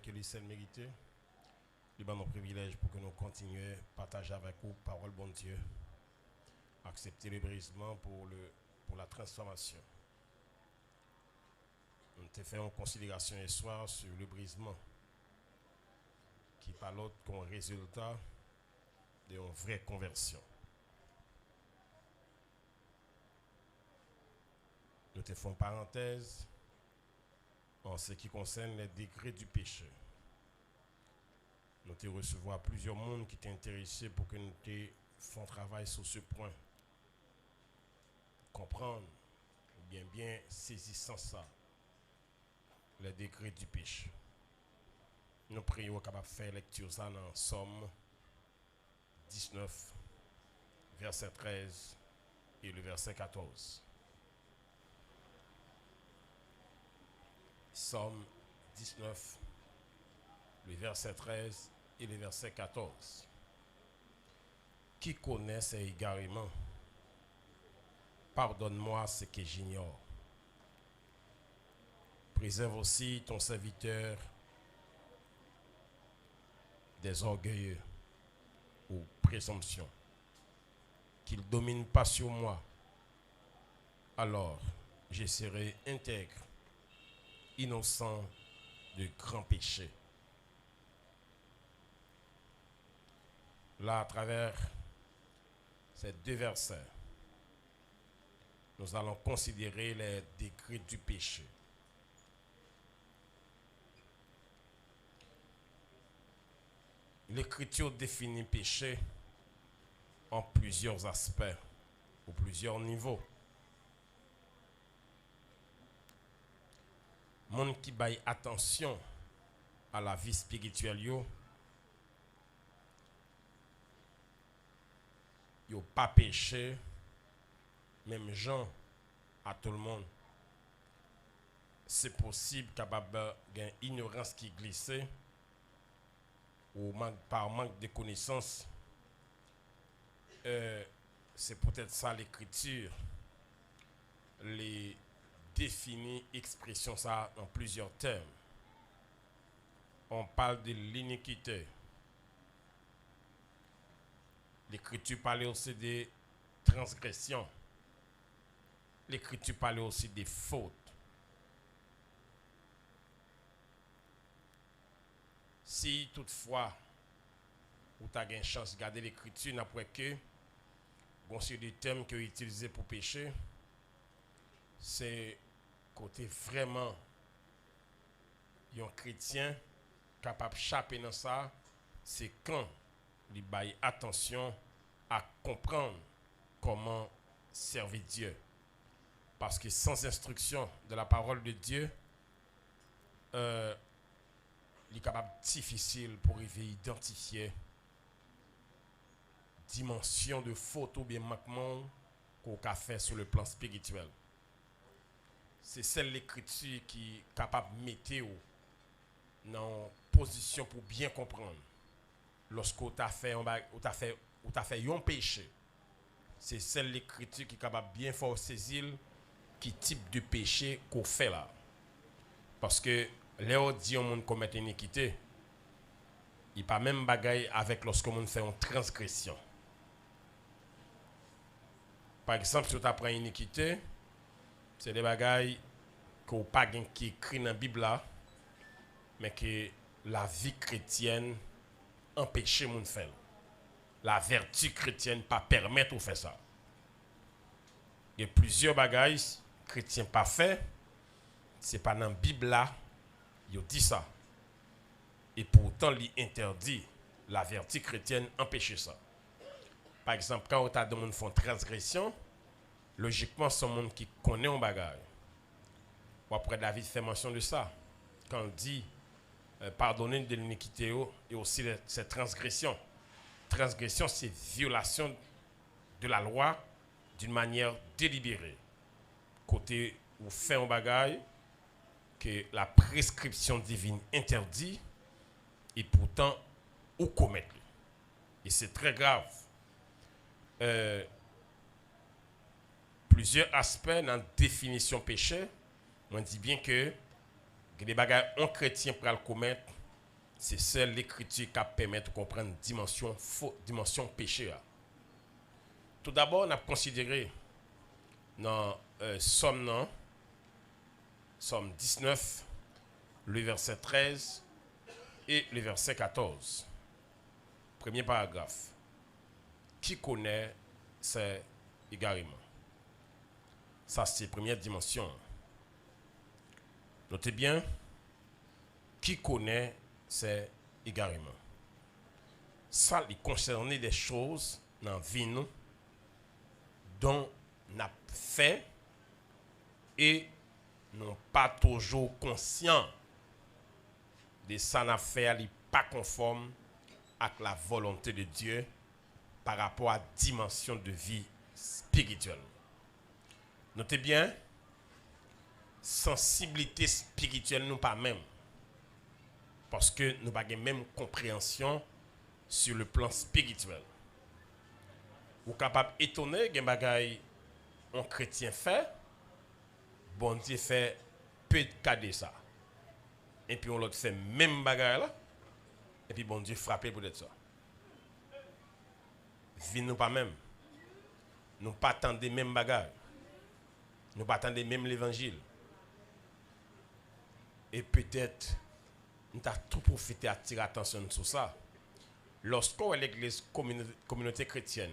que les scènes méritées. Les bons privilèges pour que nous continuions à partager avec vous parole bon Dieu. Accepter le brisement pour la transformation. Nous te fait une considération ce soir sur le brisement qui n'est pas l'autre qu'un résultat d'une vraie conversion. Nous te faisons parenthèse en ce qui concerne les degrés du péché. Nous te recevons plusieurs mondes qui t'ont intéressé pour que nous te fassions travail sur ce point. Comprendre, bien saisissant ça, les degrés du péché. Nous prions capable de faire lecture ça dans Somme 19, verset 13 et le verset 14. Somme 19, le verset 13 et le verset 14. Qui connaît ces égarements? Pardonne-moi ce que j'ignore. Préserve aussi ton serviteur des orgueilleux ou présomptions, qu'il ne domine pas sur moi. Alors, je serai intègre, innocent de grands péchés. Là, à travers ces deux versets, nous allons considérer les degrés du péché. L'Écriture définit péché en plusieurs aspects, ou plusieurs niveaux. Monde qui baille attention à la vie spirituelle, yo pas péché, même gens à tout le monde. C'est possible capable d'une ignorance qui glisse ou par manque de connaissances. C'est peut-être ça l'écriture les définit expression ça en plusieurs termes. On parle de l'iniquité. L'écriture parle aussi des transgressions. L'écriture parle aussi des fautes. Si toutefois, vous avez une chance de garder l'écriture, n'après que, bon, c'est des termes que vous utilisez pour pécher, c'est côté vraiment, un chrétien capable d'échapper dans ça, c'est quand il baille attention à comprendre comment servir Dieu. Parce que sans instruction de la parole de Dieu, il est capable difficile pour identifier dimension de faute ou bien manquement qu'on a fait sur le plan spirituel. C'est celle l'écriture qui est capable de mettre dans position pour bien comprendre. Lorsqu'on t'a fait un péché, c'est celle l'écriture qui est capable de bien faire saisir qui type de péché qu'on fait là. Parce que les dit on commet une iniquité, il pas même bagaille avec lorsqu'on fait une transgression. Par exemple, si tu apprends une iniquité, c'est des bagailles qu'on pas qui écrit dans la Bible là, mais que la vie chrétienne empêche mon faire. La vertu chrétienne pas permettre de faire ça. Il y a plusieurs bagailles chrétiens pas fait, c'est pas dans la Bible là, il dit ça. Et pourtant il interdit la vertu chrétienne empêcher ça. Par exemple, quand on a des gens qui font transgression, logiquement c'est un monde qui connaît un bagage. Ou après David fait mention de ça. Quand il dit pardonner de l'iniquité et aussi cette transgression. Transgression, c'est violation de la loi d'une manière délibérée. Côté où fait un bagage que la prescription divine interdit et pourtant ou commettre. Et c'est très grave. Plusieurs aspects dans la définition péché, on dit bien que des bagages un chrétien pour le commettre, c'est celle l'écriture qui permet de comprendre dimension péché. Tout d'abord, on a considéré dans Somme 19, le verset 13 et le verset 14. Premier paragraphe. Qui connaît ces égarements? Ça, c'est la première dimension. Notez bien, qui connaît ces égarements? Ça, il concerne des choses dans la vie nous, dont on a fait et non pas toujours conscient de ça n'a fait, n'est pas conforme avec la volonté de Dieu par rapport à la dimension de vie spirituelle. Notez bien, sensibilité spirituelle nous pas même. Parce que nous n'avons pas même compréhension sur le plan spirituel. Vous êtes capable d'étonner que un chrétien fait, bon Dieu fait peu de cas de ça. Et puis on l'autre fait même bagaille là, et puis bon Dieu frappe pour être ça. Vie nous pas même. Nous pas attendre même bagaille. Nous pas attendre même l'évangile. Et peut-être nous avons tout profité à attirer attention sur ça. Lorsqu'on est l'église communauté chrétienne,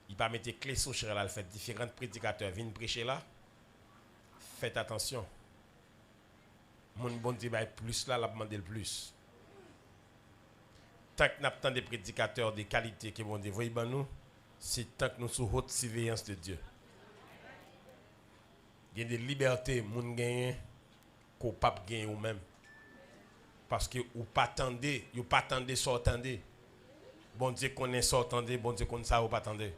il va mettre clé sur là, il fait différents prédicateurs viennent prêcher là. Faites attention. Mon bon Dieu va plus là, la demander le plus. Tant que nous avons des prédicateurs de qualité qui vont dire, voyez nous, c'est tant que nous sommes sous haute surveillance de Dieu. Il y a des libertés, moun gagne, qu'on pas gagner ou même. Parce que ou pas attendez, ou pas attendez, s'attendez. Bon Dieu connaît s'attendez, bon Dieu connaît ça ou pas attendez.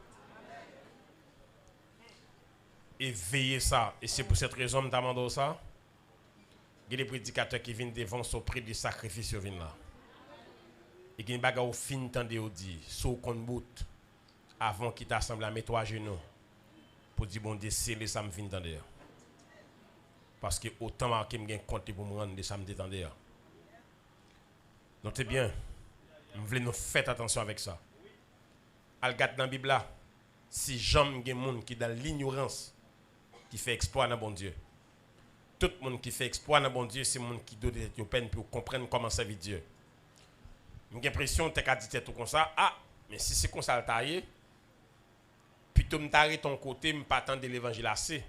Et veillez ça. Et c'est pour cette raison que je demande ça. Il y a des prédicateurs qui viennent devant son prix de sacrifice sur là. Et qui ne au fin tendez au dit, sous qu'on bout avant qu'il t'assemble à mettre toi à genoux pour dire bon Dieu c'est les ça me vient tendez. Parce que autant que me compter pour me rendre de ça me détendez. Notez bien, je voulais nous faire attention avec ça. Al regarde dans la Bible là, si jamais il y a des gens qui dans l'ignorance qui fait exploit dans bon Dieu. Tout le monde qui fait exploit dans bon Dieu, c'est le monde qui doit être peine pour comprendre comment servir Dieu. J'ai l'impression que tu as dit tout comme ça. Ah, mais si c'est comme ça le taillé, plutôt me tailler ton côté, me pas attendre l'évangile assez.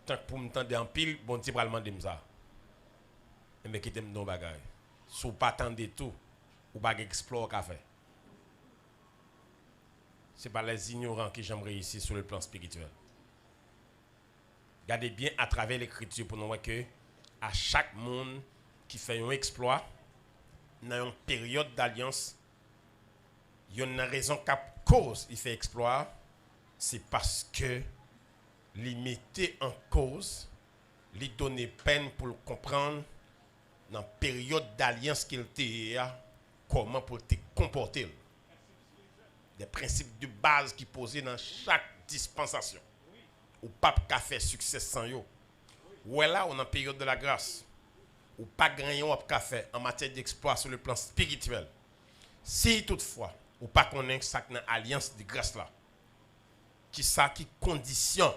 Tant que pour me tendre en pile, bon Dieu va demander ça. Mais qui t'aime nos bagages. Si vous pas attendre tout, ou pas explorer qu'a fait. Ce n'est pas les ignorants qui j'aime réussir sur le plan spirituel. Regardez bien à travers l'écriture pour nous voir que à chaque monde qui fait un exploit, dans une période d'alliance, il y a une raison qu'à cause il fait exploit, c'est parce que il mettait en cause, il donnait peine pour le comprendre dans la période d'alliance qu'il était, comment pour te comporter. Des principes de base qui posaient dans chaque dispensation. Ou pas qu'à faire succès sans yo. Ou là, on est en période de la grâce. Ou pas gagner qu'à faire en matière d'exploit sur le plan spirituel. Si toutefois, ou pas connaître ça dans l'alliance de grâce là, qui condition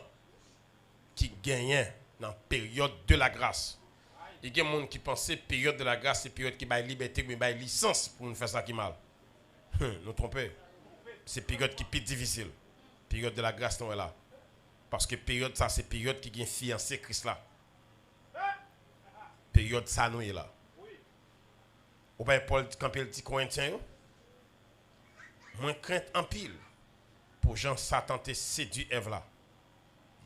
qui gagne dans la période de la grâce. Il y a des gens qui pensent que la période de la grâce, c'est la période qui a liberté, mais qui a licence pour nous faire ça qui mal. Nous trompons. C'est la période qui est plus difficile. La période de la grâce, nous est là. Parce que période ça, c'est la période qui est fiancé Christ là. Période ça, nous est là. Ou bien Paul quand il dit Corinthiens, moins crainte en pile pour Jean Satan te séduit Ève là.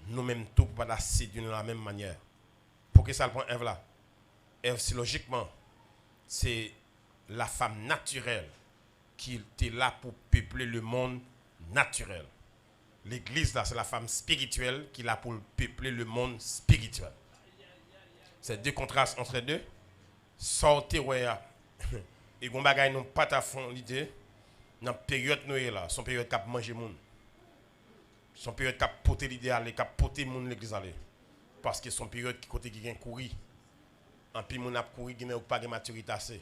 Nous-mêmes tout pas la séduire de la même manière. Pour que ça le prend Ève là. Ève, c'est logiquement, c'est la femme naturelle qui était là pour peupler le monde naturel. L'église là, c'est la femme spirituelle qui est là pour peupler le monde spirituel. C'est deux contrastes entre les deux. Sortez, ouais, et qu'on bagaille non pas à fond l'idée. Dans la période Noël là, son période cap manger monde. Son période cap porter l'idéal, cap porter monde l'église aller. Parce que son période qui côté qui vient courir. En plus mon a courir qui n'a pas de maturité assez.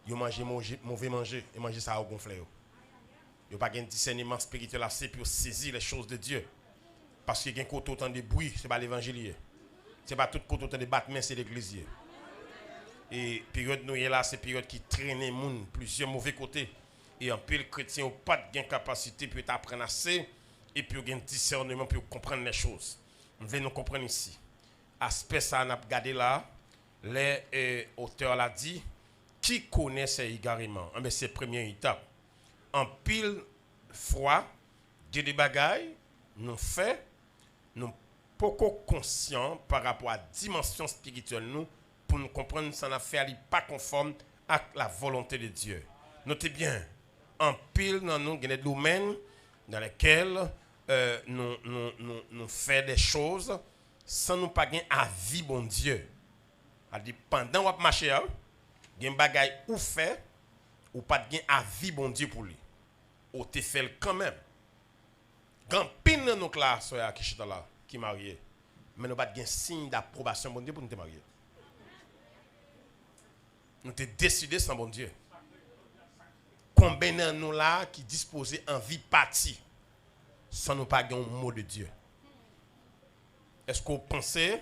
Yo manger mauvais manger et manger ça au gonfler. Yo pas un discernement spirituel assez pour saisir les choses de Dieu. Parce que gen côté autant de bruit, c'est pas l'évangile. C'est pas tout côté autant de battements, c'est l'église. Et période nous là, c'est période qui traîne moun plusieurs mauvais côtés. Et en pile chrétien pas de capacité pour apprendre assez et puis un discernement pour comprendre les choses. On veut nous comprendre ici. Aspect ça n'a regardé là, les auteurs l'a dit qui connaît ces égarements. Mais c'est première étape. En pile fois, des bagailles nous fait nous pas conscients par rapport à la dimension spirituelle nous pour nous comprendre que ça n'a fait pas conforme à la volonté de Dieu. Notez bien, en pile dans nous, il y a des domaines dans lesquels nous faisons des choses sans nous pas gagner à vie bon Dieu. Pendant qu'on marche, il y a des bagailles ou fait ou pas de à vie bon Dieu pour lui. Ou te fait quand même. Quand pile dans nous là, qui marié, mais nous pas de signe d'approbation bon Dieu pour nous te marier. Nous te décidé sans bon Dieu. Combien de nous là qui disposent en vie partie sans nous pas gagner un mot de Dieu? Est-ce que vous pensez,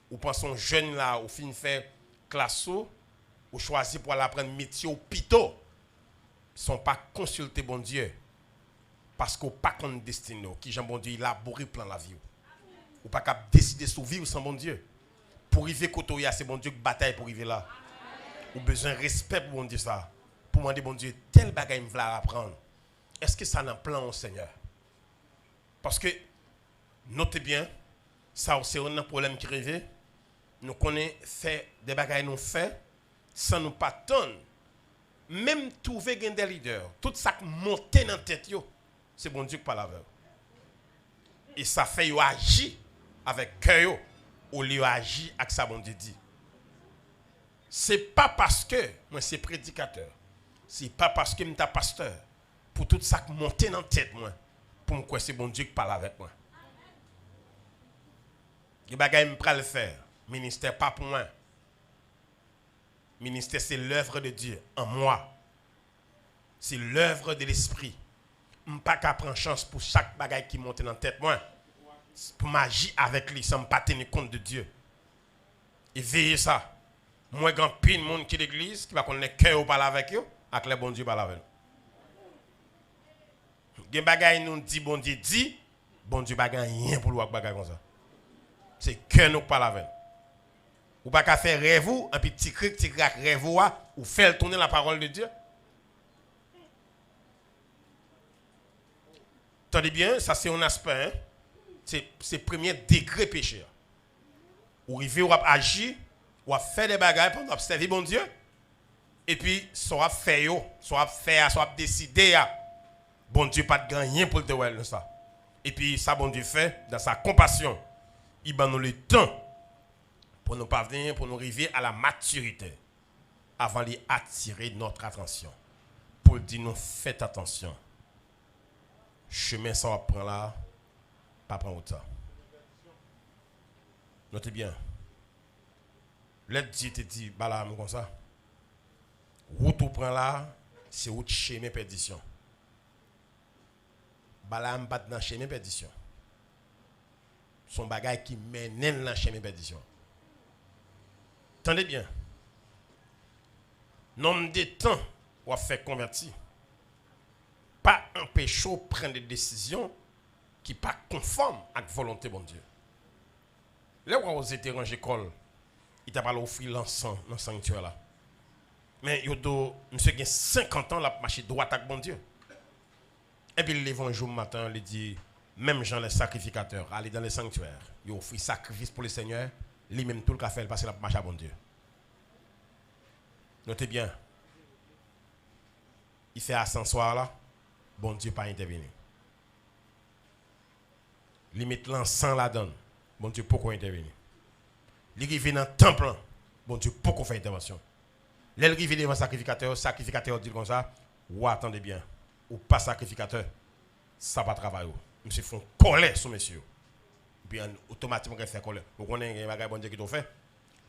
ou pensez jeune là, ou fin faire classe ou choisir pour aller apprendre métier au pito, sont pas consulter bon Dieu parce qu'on pas qu'on destiné qui Jean bon Dieu il a élaboré plan la vie ou pas capable décider de vivre sans bon Dieu pour arriver côté c'est bon Dieu qui bataille pour arriver là ou besoin de respect pour bon Dieu ça pour demander bon Dieu tel bagaille me vla apprendre est-ce que ça n'a plan au Seigneur parce que notez bien ça c'est un problème qui arrive nous connaissons fait des bagailles nous fait sans nous pas attendre même trouver des leaders tout ça monter dans tête yo c'est bon Dieu qui parle avec et ça fait yo agir avec cœur ou lui agir avec ça bon Dieu dit c'est pas parce que moi c'est prédicateur c'est pas parce que m'ta pasteur pour tout ça monter dans tête moi pour me c'est bon Dieu qui parle avec moi les bagages me pral faire ministère pas pour moi ministère c'est l'œuvre de Dieu en moi c'est l'œuvre de l'esprit je ne peux pas prendre chance pour chaque bagaille qui monte dans la tête moi pour m'agir avec lui sans me pas tenir compte de Dieu et veiller ça moi grand pile monde qui l'église qui va connaître cœur parler avec eux avec les bon Dieu parler avec eux des bagaille nous dit bon Dieu pas rien pour le bagaille comme ça c'est cœur nous parle avec ou pas qu'à faire rêve un petit crack rêve ou faire tourner la parole de Dieu. Attendez bien, ça c'est un aspect, hein? C'est premier degré péché. Ou arriver ou agir, ou faire des bagages pour observer bon Dieu. Et puis, soit faire, soit décider, bon Dieu pas de gagner pour te voir ça. Et puis, ça bon Dieu fait, dans sa compassion, il donne nous le temps pour nous parvenir, pour nous arriver à la maturité, avant d'attirer notre attention. Pour dire nous, faites attention. Chemin ça va prendre là, pas prendre autant. Notez bien. L'aide Dieu te dit, Balaam comme ça. Route ou prend là, c'est route chemin perdition. Balaam pas dans chemin perdition. Son bagage qui mène dans chemin perdition. Attendez bien. Nombre de temps ou a fait convertir. Pas empêcher de prendre des décisions qui ne sont pas conformes à la volonté de Dieu. Là où vous étiez rangé l'école, il t'a pas offert l'encens dans le sanctuaire là. Mais monsieur a 50 ans, il a marché droit avec bon Dieu. Et puis il lève un jour matin, il dit, même Jean les sacrificateurs, allez dans le sanctuaire, il offre sacrifice pour le Seigneur, lui-même tout le café, parce qu'il a marché à bon Dieu. Notez bien, il fait ascensoir là, bon Dieu pas intervenir. Il met l'encens la donne, bon Dieu pourquoi intervenir. Il arrive dans le temple, bon Dieu pourquoi faire intervention. Il arrive devant le sacrificateur dit comme ça, ou attendez bien, ou pas sacrificateur, ça va travailler. Monsieur font colère sur monsieur. Puis automatiquement il fait colère. Vous connaissez un bagage bon Dieu qui t'ont fait.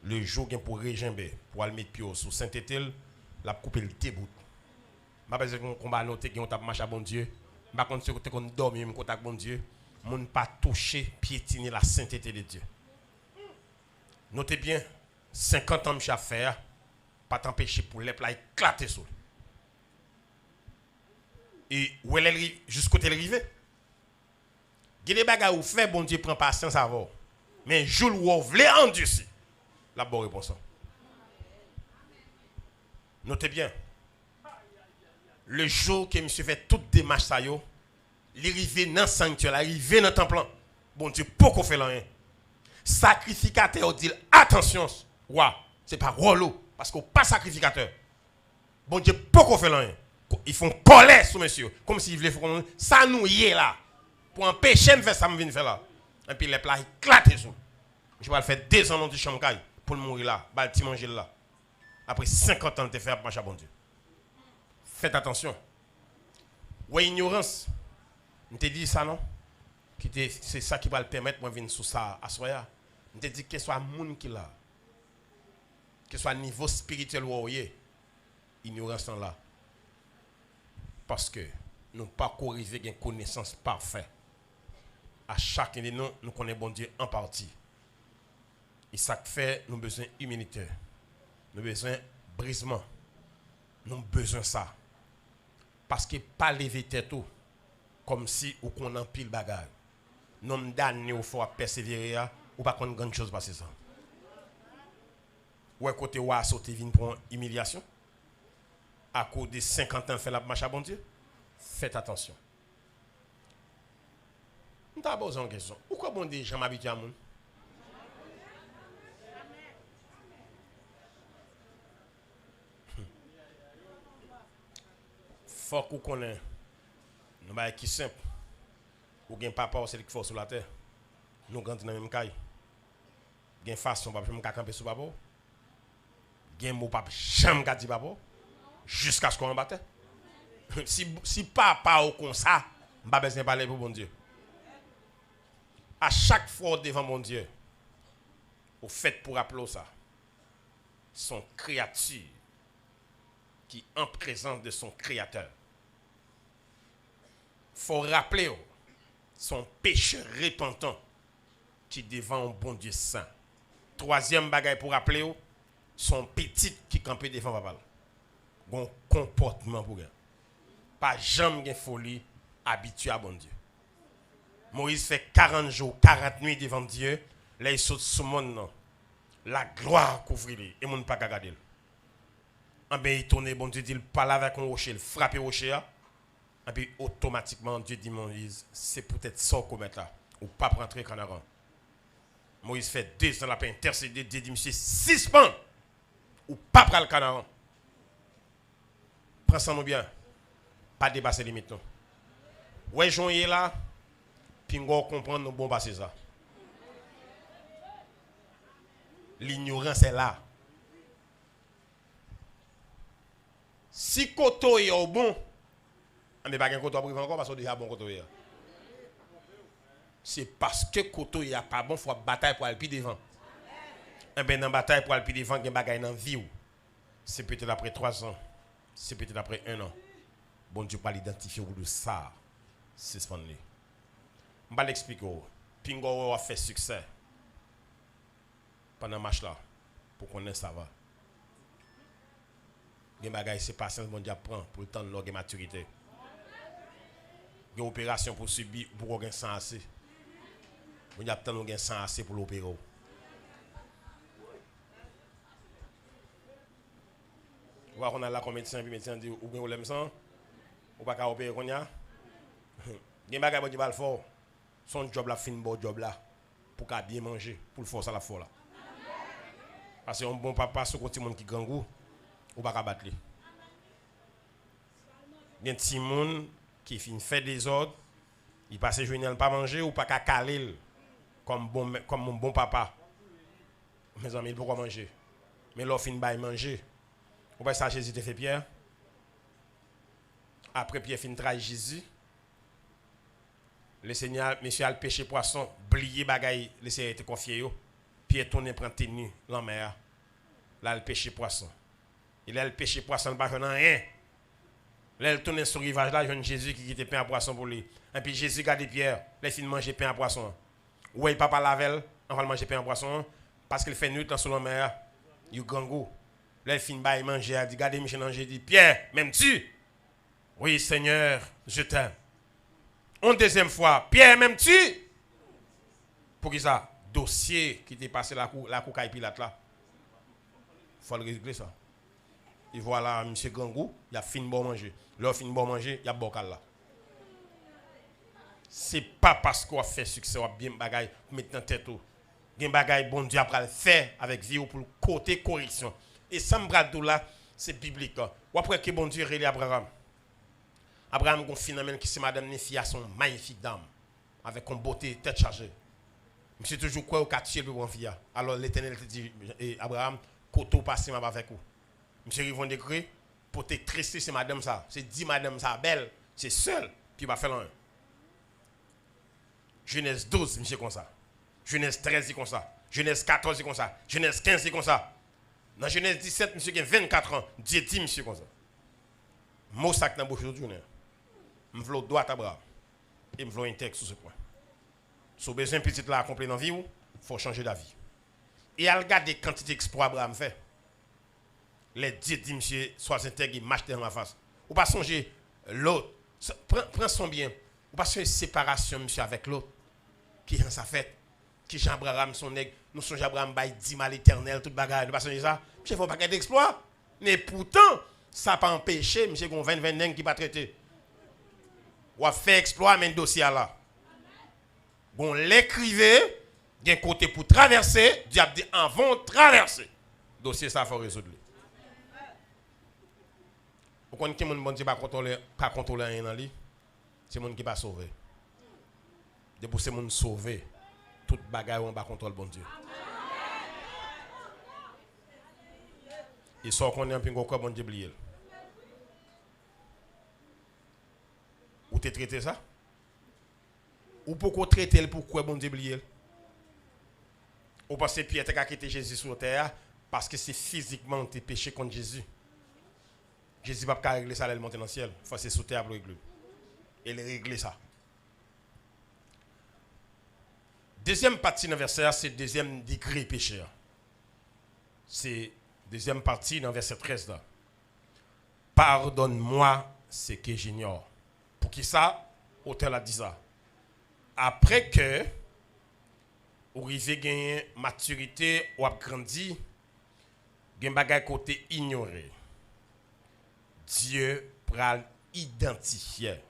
Le jour pour régimber, pour aller mettre pied sur Saint-Étienne, la couper le débout. Je ne sais pas si on va noter qu'on tape marché à bon Dieu. Je ne sais pas si on dormir en contact bon Dieu. On ne pas toucher, piétiner la sainteté de Dieu. Notez bien, 50 ans de faire, pas t'empêcher pour les plats éclater sur. Et où elle est jusqu'au côté arrivé. Il y a des bagages où fait bon Dieu prend patience à vous. Mais jour où vous voulez endurcir, la bonne réponse. Notez bien. Le jour que monsieur fait toute démarche ça yo, l'arrivée dans le sanctuaire, l'arrivée dans le temple, bon Dieu, pourquoi fait rien? Sacrificateur dit attention, ouais, c'est pas rolo, parce qu'on pas sacrificateur. Bon Dieu, pourquoi fait rien? Ils font colère sur monsieur, comme s'ils voulaient faire ça nous y est là. Pour empêcher de faire ça, je viens faire là. Et puis les plats éclatent sur. Je vais le faire 2 ans dans le chambre pour mourir là, pour le manger là. Après 50 ans de faire marcher à bon Dieu. Faites attention. Ou ignorance. Je te dis ça non? C'est ça qui va le permettre de venir sur ça à soya. Je te dis que ce soit le monde qui là. Que ce soit le niveau spirituel ou ignorance là. Parce que nous ne pouvons pas arriver à une connaissance parfaite. À chacun de nous, nous connaissons bon Dieu en partie. Et ça fait, nous avons besoin d'humilité. Nous avons besoin de brisement. Nous avons besoin de ça. Parce que pas lever tête comme si on connaît pile bagarre. Nous avons d'années où faut persévérer ou pas qu'on grande chose passer ça. Ou à côté ou à sauter vin pour une humiliation. À cause de 50 ans fait la marche à bon Dieu. Faites attention. Nous avons besoin de question. Pourquoi bon Dieu jamais habitué à moun? Faut qu'on connaisse. Nous avons qui simple. Ou gen papa c'est qui faut sur la terre. Nous grandissons dans la même caille. Gen façon pas jamais camper sur papa. Gen mot pas jamais dire papa jusqu'à ce qu'on batte. Si papa ou comme ça, pas besoin de parler pour bon Dieu. À chaque fois devant mon Dieu, au fait pour rappeler ça, son créature qui est en présence de son créateur. Faut rappeler son péché repentant qui devant un bon Dieu saint. Troisième bagaille pour rappeler son petit qui campait devant papa. Bon comportement pour lui. Pas jamais de folie habitué à bon Dieu. Moïse fait 40 jours, 40 nuits devant Dieu. Là, il saute sur mon nom. La gloire couvre lui. Et mon pas qu'à garder. En bien, il tourne, bon Dieu dit, il parle avec un rocher, il frappe le rocher. Et puis, automatiquement, Dieu dit, Moïse, c'est peut-être ça qu'on met là. Ou pas rentrer Canaan. Moïse fait 2 ans, la paix intercédé, Dieu dit, monsieur, 6 pans. Ou pas prendre le Canaan. Prends ça nous bien. Pas dépasser les limites. Non. Ouais, Jean est là. Puis on comprend nous bon passer ça. L'ignorance est là. Si koto est au bon, on n'est pas un koto après encore parce qu'on déjà bon koto est. C'est parce que koto est pas bon, il faut bataille pour aller plus devant. Et bien dans bataille pour aller plus devant, il y a des bagailles dans la vie. C'est peut-être après 3 ans, c'est peut-être après 1 an. Bon Dieu pas l'identifier ou de ça. C'est ce qu'on est. Je vais l'expliquer. Pingo a fait succès pendant le match là. Pour qu'on ait ça va. Les bagages, c'est patience, bon Dieu prend pour le temps de leur maturité. Une opération pour subir, pour qu'on ait sang assez. Bon Dieu attend nous sang assez pour l'opérer. Voir on a là comme médecin, puis médecin dit, ou bien on l'aime sang, ou pas qu'à opérer qu'on y a. Les bagages, bon Dieu va le faire. Son job là, fin bon job là, pour qu'à bien manger, pour le force à la fois là. Parce que un bon papa, ce côté monde qui grand goût, ou pas qu'à battre lui. Il y a un petit monde qui fait des ordres, il passe le journée pas manger, ou pas qu'à caler comme mon bon papa. Mes amis, pourquoi manger? Mais l'offre fin bail manger. Ou pas ça Jésus te fait Pierre. Après Pierre fin trahir Jésus. Le Seigneur, monsieur a le péché poisson, blié bagaille, le Seigneur était confié. Pierre tourne prend tenue, la mer. Là, le péché poisson. Il a le péché poisson, pas rien. Là, il tourne sur le rivage là, jeune Jésus qui était pain à poisson pour lui. Et puis Jésus garde Pierre, laisse il manger pain à poisson. Ouais, papa lavel, on va manger pain à poisson parce qu'il fait nuit dans la mer. Il grand goût. Là, il finit par manger, il dit regardez Michel Angers, dit Pierre, m'aimes-tu? Oui, Seigneur, je t'aime. Une deuxième fois, Pierre, m'aimes-tu? Pour qui ça? Dossier qui était passé la cour Pilate là. Il faut le régler ça. Et voilà, M. Gangou, il a fini de bon manger. Là, fini de bon manger, il y a bocal là. C'est pas parce qu'on a fait succès, on a bien bagaille pour mettre dans la tête. Il y a bagaille bon Dieu après le faire avec vie pour le côté correction. Et ça me là, c'est biblique. Ou après que bon Dieu relève Abraham. Abraham a un phénomène qui c'est Madame Néphia, son magnifique dame, avec une beauté tête chargée. Monsieur toujours quoi au quartier pour fille. Alors l'Éternel te dit Abraham, koto passe avec vous. Monsieur ils vont décrire pour te trisser c'est madame ça. C'est dit madame ça belle, c'est seul puis il va faire un. Genèse 12, monsieur comme ça. Genèse 13 c'est comme ça. Genèse 14 c'est comme ça. Genèse 15 c'est comme ça. Dans Genèse 17 monsieur qui a 24 ans, Dieu dit monsieur comme ça. Mot sac dans bouche aujourd'hui. Je veux droit à bras et je veux un texte sur ce point. Si vous avez besoin de petit là accompli dans la vie, il faut changer d'avis. Et à regarder quantité d'exploits Abraham fait. Les 10 monsieur, soit intègre, il marche dans ma face. Ou pas songer l'autre. Prends son bien. Ou pas songer séparation monsieur avec l'autre. Qui rend sa fête. Qui Jean Abraham son nègre. Nous sommes Abraham bail 10 mal éternel, toute bagarre. Nous pas songer ça. Je ne faut pas qu'il y ait d'exploits. Mais pourtant, ça n'a pas empêché monsieur qu'on 20 nègres qui pas traité. Ou a fait exploit mais un dossier là. Bon, l'écrivait, il y a un côté pour traverser, diable dit en vont traverser. Dossier ça, il faut résoudre. Vous connaissez qui bon Dieu pas contrôler rien dans lui? C'est monde qui pas sauvé. Depuis c'est monde sauvé, toute bagarre on pas contrôle bon Dieu. Et ça qu'on est un peu encore bon Dieu oublié. Ou t'es traité ça? Ou pourquoi traiter le pourquoi bon Dieu oublié? Ou parce que Pierre t'a quitté Jésus sur terre parce que c'est physiquement tes péchés contre Jésus. Jésus va pas régler ça, il monter dans le ciel. Il faut c'est sous terre pour régler. Et il régler ça. Deuxième partie dans le verset, c'est le deuxième degré péché. C'est deuxième partie dans le verset 13 là. Pardonne-moi ce que j'ignore. Pour qui ça? Auteur a dit ça. Après que vous arrivez à gagner maturité ou à grandir, vous avez des côté ignoré. Dieu pral identifier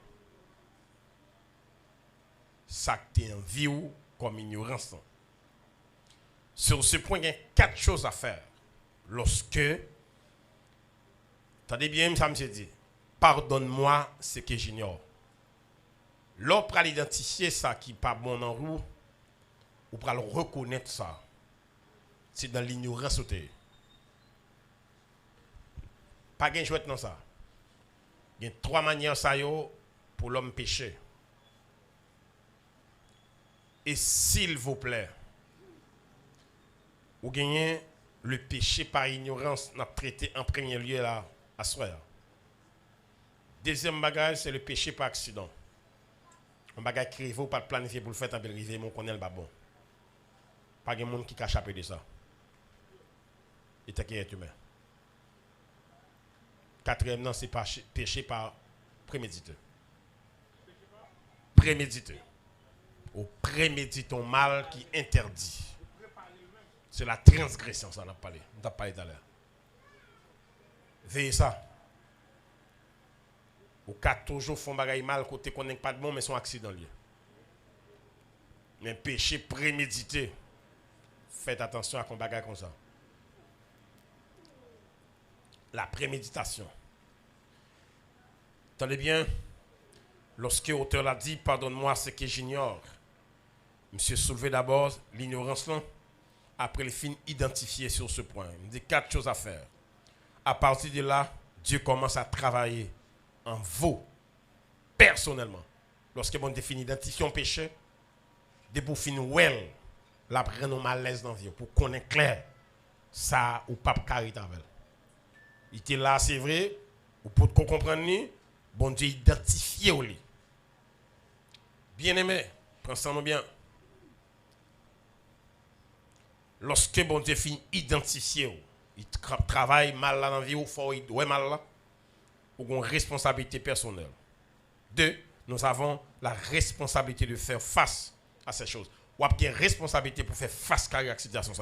ça que tu as en vie comme ignorance. Sur ce point, il y a 4 choses à faire. Lorsque, attendez bien, ça me dit, pardonne-moi ce que j'ignore. L'on pral identifier ça qui n'est pas bon en roue, ou pral reconnaître ça. C'est dans l'ignorance. Pas de jouet dans ça. Il y a 3 manières ça pour l'homme pécher. Et s'il vous plaît, vous gagnez le péché par ignorance, n'a traité en premier lieu là, à soir. Deuxième bagage, c'est le péché par accident. Un bagage qui arrive, pas planifier pour le faire, tant qu'il arrive, mais on connaît le pas bon. Pas de monde qui a échappé de ça. Et t'es qui est humain. Quatrièmement, c'est péché par prémédité. Prémédité. Ou préméditons mal qui interdit. C'est la transgression, ça on a parlé. On a parlé tout à l'heure. Veillez ça. Ou qu'à toujours font bagaille mal côté qu'on n'est pas de bon, mais son accident lié. Mais péché prémédité. Faites attention à qu'on bagaille comme ça. La préméditation. Attendez bien, lorsque l'auteur l'a dit, pardonne-moi ce que j'ignore. Monsieur soulevé d'abord l'ignorance là. Après, il finit identifié sur ce point. Il dit 4 choses à faire. À partir de là, Dieu commence à travailler en vous, personnellement. Lorsque vous définissez identifier un péché, de pour finir well, la prendre malaise dans la vie, pour connaître clair, ça ou pas carré avec. Il était là, c'est vrai, ou pour qu'on comprenne, bon Dieu identifié au lit. Bien aimé, pensons bien. Lorsque bon Dieu finit identifié, il travaille mal là dans la vie, ou faut il doit mal là, ou une responsabilité personnelle. Deux, nous avons la responsabilité de faire face à ces choses. Ou avez une responsabilité pour faire face à la situation.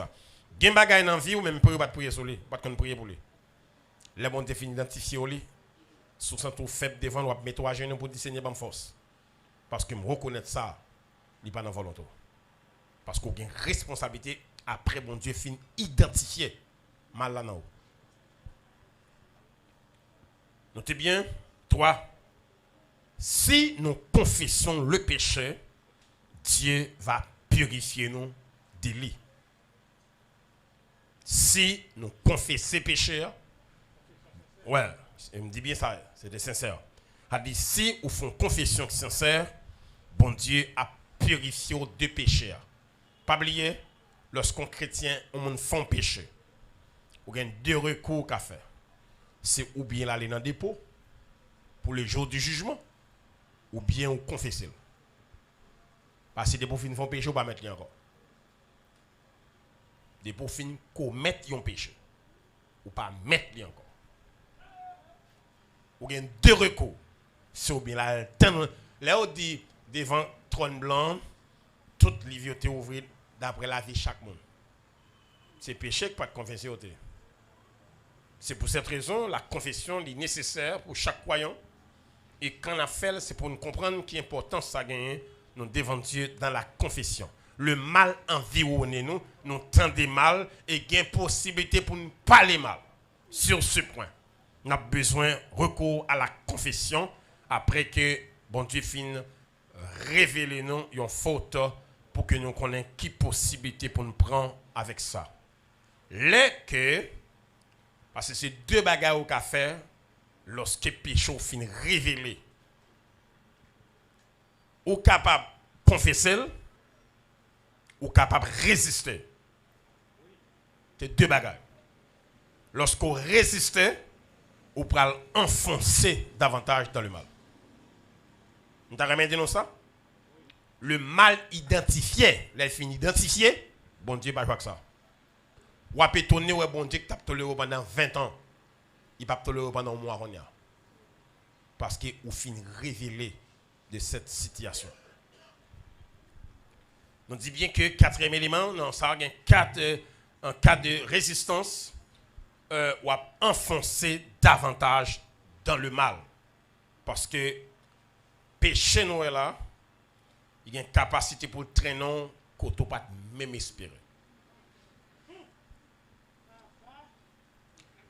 Il y a des choses dans la vie ou même pour ne pas prier sur lui, pas de prier pour lui. Les bon Dieu finit identifié au lit. Sous son tout faible devant, ou mettre à genoux pour dire Seigneur, bonne force. Parce que me reconnaître ça, il n'est pas dans la volonté. Parce qu'on a une responsabilité après bon Dieu fin identifié mal là non. Notez bien, 3. Si nous confessons le péché, Dieu va purifier nous des lits. Si nous confessons le péché, ouais, il me dit bien ça, c'est sincère. Il dit si nous faisons confession sincère, bon Dieu a purifié de péchés. Pas oublier, lorsqu'on chrétien, on fait péché, on a deux recours qu'à faire. C'est ou bien aller dans le dépôt pour le jour du jugement, ou bien on confesser. Parce que des pour finir un péché, on ne va pas mettre encore. Des pour finir commettre un péché, ou pas mettre encore. Ou bien deux recours. C'est ou bien là, on dit devant trône blanc, toute l'ivioté ouverte d'après la vie de chaque monde. C'est péché que pas de confession. C'est pour cette raison la confession est nécessaire pour chaque croyant. Et quand on a fait, c'est pour nous comprendre qui importance ça gagne nous devant Dieu dans la confession. Le mal environne nous, nous tendons mal et il y a possibilité pour nous parler mal. Sur ce point, on a besoin de recours à la confession après que bon Dieu finisse révéler nous une faute pour que nous connaissions qui possibilité pour nous prendre avec ça. Parce que c'est deux bagages qu'à faire lorsque le péché finit révélé. Ou capable de confesser, ou capable de résister. C'est deux bagages. Lorsqu'on résiste, on peut enfoncer davantage dans le mal. Vous avez dit ça? Le mal identifié, là, il finit identifié, bon Dieu, pas que ça. Ou à étonner, ouais, bon Dieu, que tu as toléré pendant 20 ans. Il ne peut pas tolérer pendant un mois. Parce que vous finissez révélé de cette situation. On dit bien que quatrième élément, dans ça, en cas de résistance, ou à enfoncer davantage dans le mal. Parce que péché nous est là, il y a une capacité pour traîner qu'on ne pas même espérer.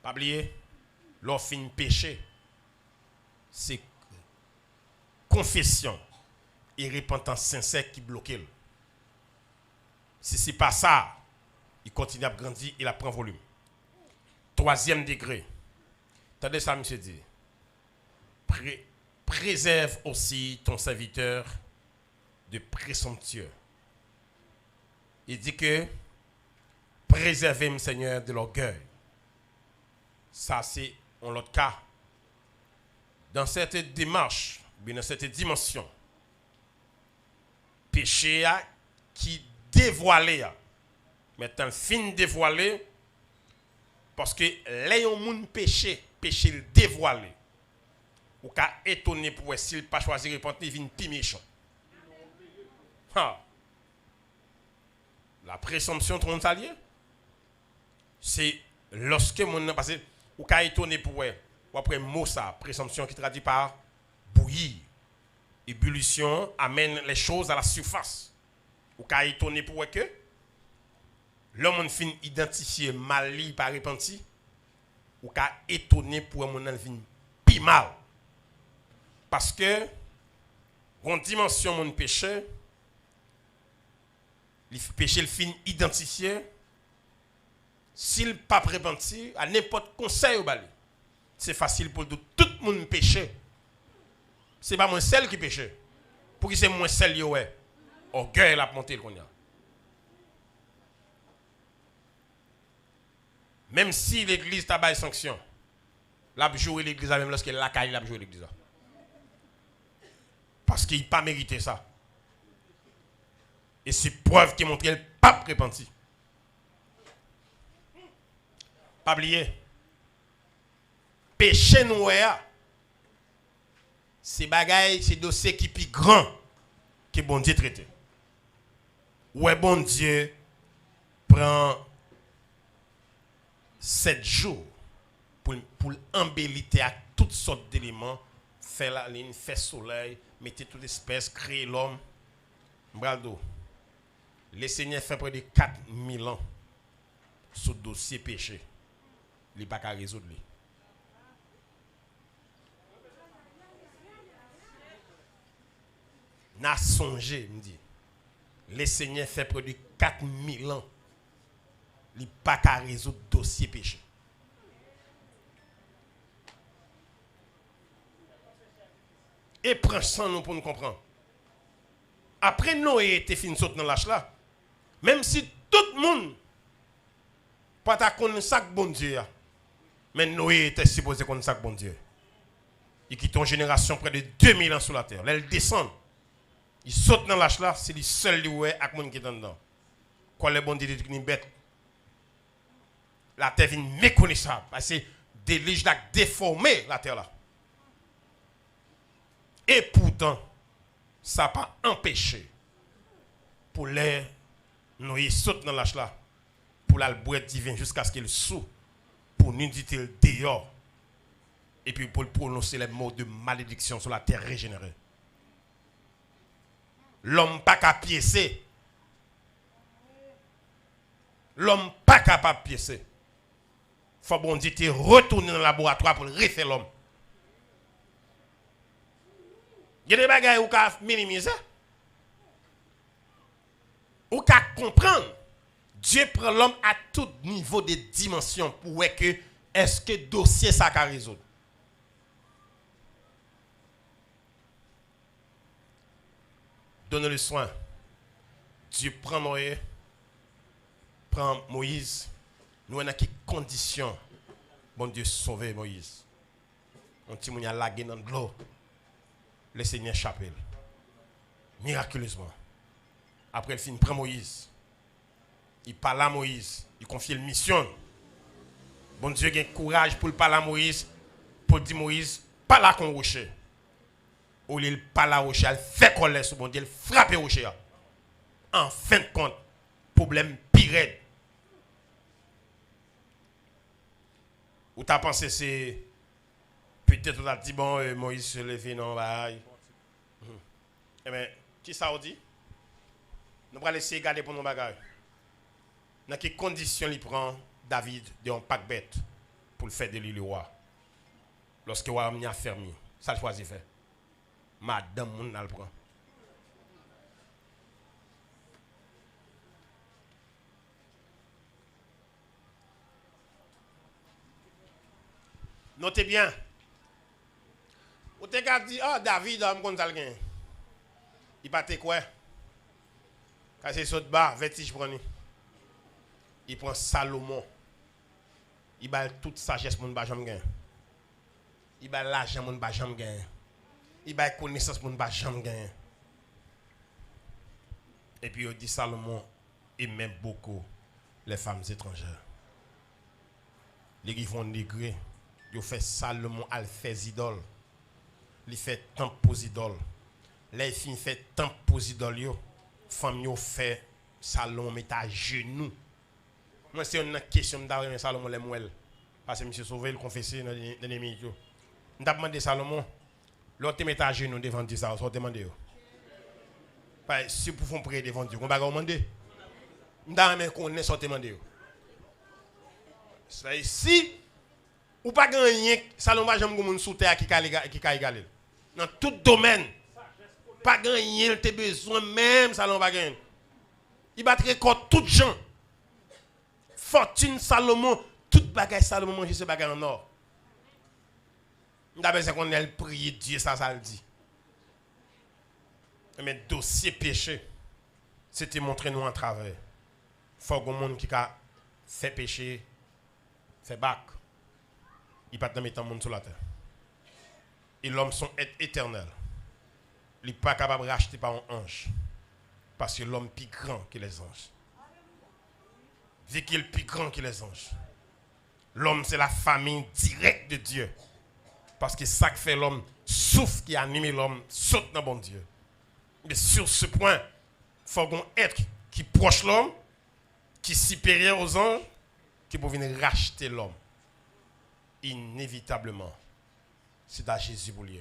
Pas oublier, lorsqu'on péché, c'est confession et repentance sincère qui bloque. Si ce n'est pas ça, il continue à grandir, il prend volume. Troisième degré. Attendez ça, monsieur dit. Préserve aussi ton serviteur de présomptueux. Il dit que préservez, Seigneur, de l'orgueil. Ça, c'est en l'autre cas. Dans cette démarche, dans cette dimension, péché qui dévoilé, maintenant, fin dévoilé, parce que les gens péché le dévoilé. Ou qu'à étonner pour s'il pas choisi répondre, il vient plus méchant. La présomption transalier, c'est lorsque mon passé ou qu'à étonner pour ou après mot ça, présomption qui traduit par bouillir. Ébullition amène les choses à la surface. Ou qu'à étonner pour que l'homme fin identifié mal li par repenti ou qu'à étonner pour mon fin pi mal. Parce que en dimension mon péché, le péché le fin identifié, s'il pas repenti à n'importe conseil au bali, c'est facile pour tout le monde péché. C'est pas moi seul qui péche. Pour qui c'est moi seul yo ouais. Orgueil la monter le konya. Même si l'église t'a bail sanction, l'a joué l'église même lorsqu'il la caille, l'a joué l'église. Parce qu'il n'a pas mérité ça. Et c'est preuve qui montre qu'il n'a pas repenti. Pas oublier. Péché noir, c'est bagaille, c'est dossier qui est plus grand que bon Dieu traité. Ouais, bon Dieu prend 7 jours pour embellir à toutes sortes d'éléments, faire la ligne, faire soleil, mettre toute espèce, créer l'homme. Braldo, le Seigneur fait près de 4000 ans sur le dossier péché. Il n'a pas qu'à résoudre. N'a songé, me dit. Le Seigneur fait près de 4000 ans. Il n'a pas qu'à résoudre le dossier péché. Et prends ça nous pour nous comprendre. Après Noé était fini sauter dans l'âge là. Même si tout le monde pas ta connaître ça bon Dieu. Mais Noé était supposé connaître ça bon Dieu. Il quitte une génération près de 2000 ans sur la terre. Là il descend. Il saute dans l'âge là, c'est le seul lieu avec monde qui est dedans. Quoi le bon Dieu dit bête. La terre vient méconnaissable parce que des liges là déformé la terre là. Et pourtant, ça n'a pas empêché pour les Noé saute dans l'âge là, pour la boire divin jusqu'à ce qu'il sous, pour nous dire le dehors, et puis pour prononcer les mots de malédiction sur la terre régénérée. L'homme pas qu'à piécer. L'homme pas capable de piécer. Faut bon Dieu te retourner dans le laboratoire pour refaire l'homme. Il y a des bagages où on peut minimiser. Ou qu'à comprendre. Dieu prend l'homme à tout niveau de dimension pour voir que est-ce que dossier ça va résoudre. Donnez le soin. Dieu prend Noé, prend Moïse. Nous avons quelles conditions bon Dieu sauver Moïse. On petit moun a lagué dans l'eau. Le Seigneur chapelle. Miraculeusement. Après, il finit prend Moïse. Il parle à Moïse. Il confie la mission. Bon Dieu a le courage pour parler à Moïse. Pour dire Moïse, pas là qu'on rocher. Ou il parle à rocher, il fait colère sur bon Dieu, il frappe rocher. En fin de compte, problème pire. Ou t'as pensé c'est peut-être on a dit bon Moïse se lever non bah. Eh bien, qui ça dit? Nous allons essayer de garder pour nos bagages. Dans quelles conditions il prend David de un pack bête pour le faire de lui le roi? Lorsque le roi a fermé, ça le choisit faire. Madame moun le prend. Notez bien. Ou te ka dit, ah, David, je connais ça. Il pas te quoi? Quand c'est saute bas, vertige prend. Il prend Salomon. Il bat toute sagesse mon ba jam gain. Il bat l'argent mon ba jam gain. Il bat connaissance mon ba jam gain. Et puis il dit Salomon aime beaucoup les femmes étrangères. Les qui font négrer, ils fait Salomon al fait idole. Il fait tant pour idole. Les filles fait tant pour idole yo. Femme yo fait Salomon met à genoux. Moi c'est une question d'avoir Salomon les mouelles parce que monsieur Sauvé le confessé dans l'ennemi yo. On t'a demandé Salomon l'autre te met à genoux devant Dieu ça, on demandé yo. Parce si pour font prier devant Dieu, on va demander. On t'a même connaît ça demander yo. Ça ici ou pas gagner Salomon va jamais moun sous terre qui ka égaler. Dans tout domaine pas gagner tes besoins même Salomon va gagner. Il va record tout gens. Fortune Salomon, toute bagaille Salomon manger ce bagaille en or. D'abord c'est qu'on a prié Dieu ça le dit. Mais dossier péché, c'était montrer nous en travers. Faut que monde qui a fait péché, fait bac. il pas de mettre monde sur la terre. Et l'homme son être éternel. Il n'est pas capable de racheter par un ange. Parce que l'homme est plus grand que les anges. Vu qu'il est plus grand que les anges. L'homme, c'est la famille directe de Dieu. Parce que ça que fait l'homme, souffle qui anime l'homme, saute dans bon Dieu. Mais sur ce point, il faut qu'on être qui proche l'homme, qui est supérieur aux anges, qui peut venir racheter l'homme. Inévitablement, c'est à Jésus pour lui.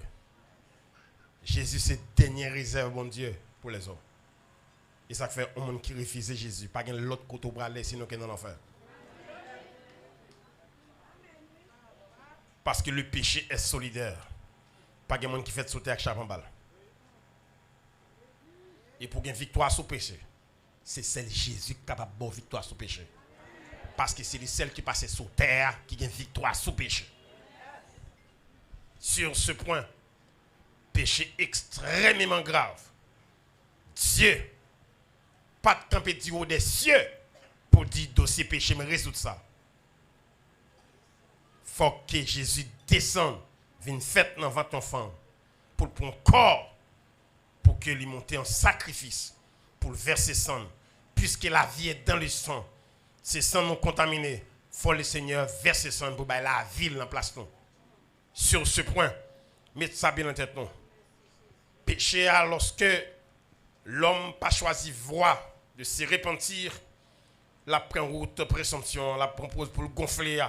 Jésus, c'est la dernière réserve, bon Dieu, pour les hommes. Et ça fait un monde qui refuse Jésus. Pas qu'un l'autre côté pour aller, sinon qu'il est dans l'enfer. Parce que le péché est solidaire. Pas qu'un monde qui fait sauter avec chaque balle. Et pour une victoire sur le péché, c'est celle Jésus qui est capable de victoire sur le péché. Parce que c'est celle qui passe sur terre qui a une victoire sur le péché. Sur ce point, péché extrêmement grave. Dieu, pas de camper du haut des cieux pour dire dossier péché, mais résoudre ça. Faut que Jésus descende, vienne fête dans votre enfant, pour prendre corps, pour que lui monte en sacrifice, pour verser sang, puisque la vie est dans le sang. Ces sangs non contaminés, faut le Seigneur verser sang pour que la ville en place. Sur ce point, mettez ça bien en tête. Non. Péché, lorsque l'homme pas choisi voie de se repentir, la prend route présomption, la propose pour le gonfler.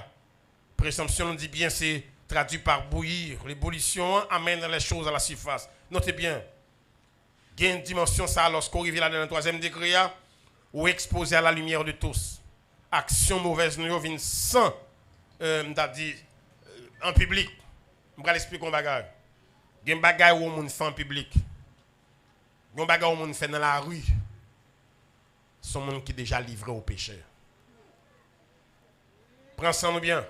Présomption, on dit bien, c'est traduit par bouillir. L'ébullition amène les choses à la surface. Notez bien, il y a une dimension, ça, lorsqu'on arrive là dans le 3e degré, ou exposé à la lumière de tous. Action mauvaise, nous vient sans, en public. Je vais l'expliquer un bagage. Il y a un bagage où on fait en public. Il y a un bagage où on fait dans la rue. Ce sont des gens qui sont déjà livrés au péché. Prends ça bien.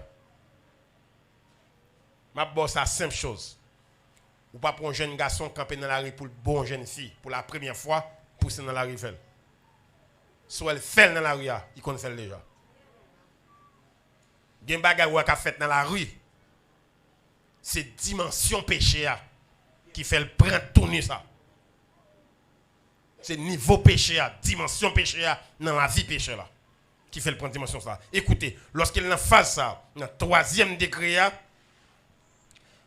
Ma bosse a simple chose. Ou pas pour un jeune garçon camper dans la rue pour une bonne jeune fille. Pour la première fois, pousser dans la rue. Soit elle fait dans la rue, il connaît faire déjà. Il y a un bagage qui a fait dans la rue. C'est dimension péché qui fait le prendre tourner ça. C'est niveau péché, dimension péché dans la vie péché là. Qui fait le prendre dimension ça. Écoutez, lorsqu'il en face ça, dans le 3e degré,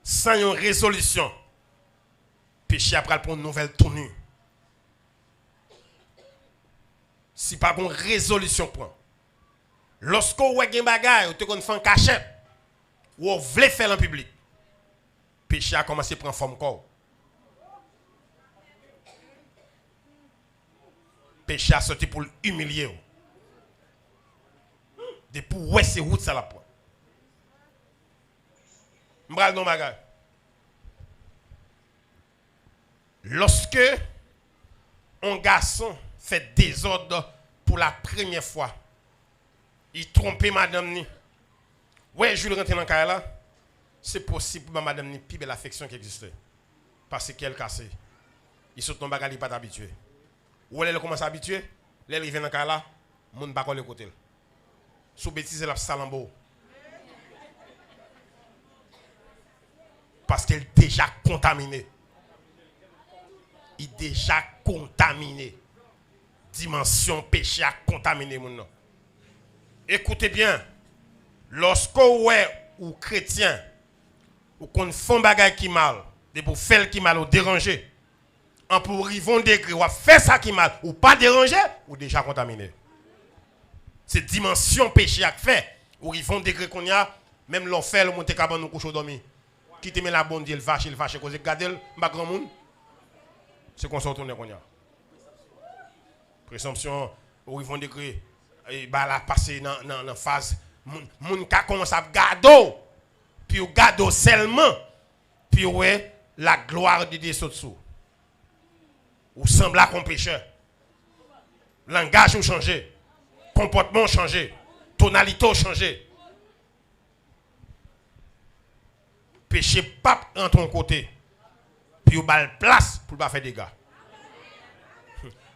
sans une résolution, péché après pour une nouvelle tournure. Si pas une résolution point. Lorsque vous avez un bagage, vous avez fait un cachette, ou vous voulez faire en public, péché a commencé à prendre forme corps. Péché a sorti pour l'humilier. Depuis où est-ce que ça la point. M'bral non bagage. Lorsque un garçon fait désordre pour la première fois, il trompe madame ni. Ouais, je le rentre dans le cas là. C'est possible pour madame ni plus belle affection qui existe. Parce qu'elle casse. Il saute ton bagage, il n'est pas habitué. Ou elle commence à s'habituer, elle vient dans le cas là, mon ne pas le côté. Sous bêtise, elle a salambo. Parce qu'elle est déjà contaminée. Il est déjà contaminé. Dimension péché a contaminé mon nom. Écoutez bien, lorsque vous êtes ou chrétien, ou qu'on fait un bagage qui mal, de pour faire qui mal ou déranger, en pour arriver un degré, ou faire ça qui mal, ou pas déranger, ou déjà contaminé. C'est dimension péché à fait. Ou arriver un degré qu'on y a, même l'enfer, le monte cabane, nous couche au dormi. Qui te met la bonne Dieu, il vache, cause regardez le grand monde. C'est qu'on se retourne qu'on y a. Présomption, ou arriver un degré, et bah la passer dans la phase, moun ka commence à garder, puis ou garder seulement, puis ouais, la gloire de Dieu sous. Ou semble à un pécheur. Langage ou changé. Comportement changé. Tonalité changé. Péché pas en ton côté. Puis ou bal place pour pas faire des dégâts.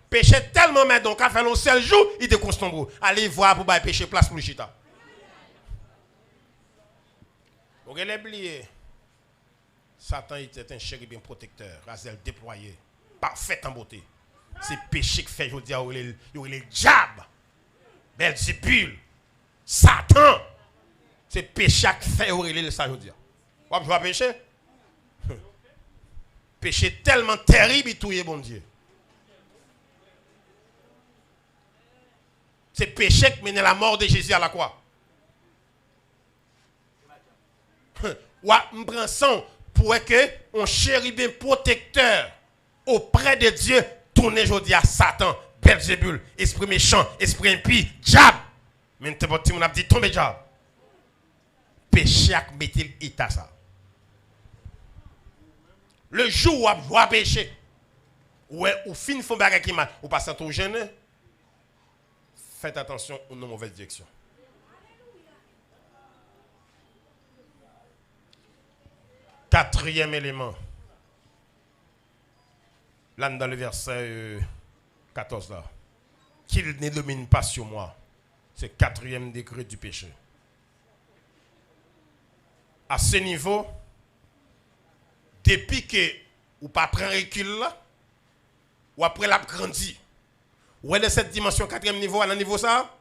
Péché tellement mais donc à faire le seul jour, il te constant. Allez voir pour pas péché place pour le chita. Vous avez oublié, Satan était un chérubin protecteur, Razel déployé, parfait en beauté. C'est péché qui fait, je veux dire, il y a les diables, Belzébul, Satan. C'est péché qui fait, ça, je veux dire. Vous voyez péché? Péché tellement terrible, il touille, bon Dieu. C'est péché qui mène à la mort de Jésus à la croix. Ou on prend son pour que on chérubin protecteur auprès de Dieu tourne aujourd'hui à Satan, Belzébul, esprit méchant, esprit impie, diable. Mais on a dit tombe diable. Péché à mettre l'état ça. Le jour où on voit péché, ou fin font bagarre qui mal, ou pas trop gêné, faites attention aux mauvaises directions. Quatrième élément. Là, dans le verset 14, là. Qu'il ne domine pas sur moi. C'est le quatrième degré du péché. À ce niveau, depuis que ou pas prendre recul là, ou après l'a grandi, ou est de cette dimension quatrième niveau, à un niveau ça,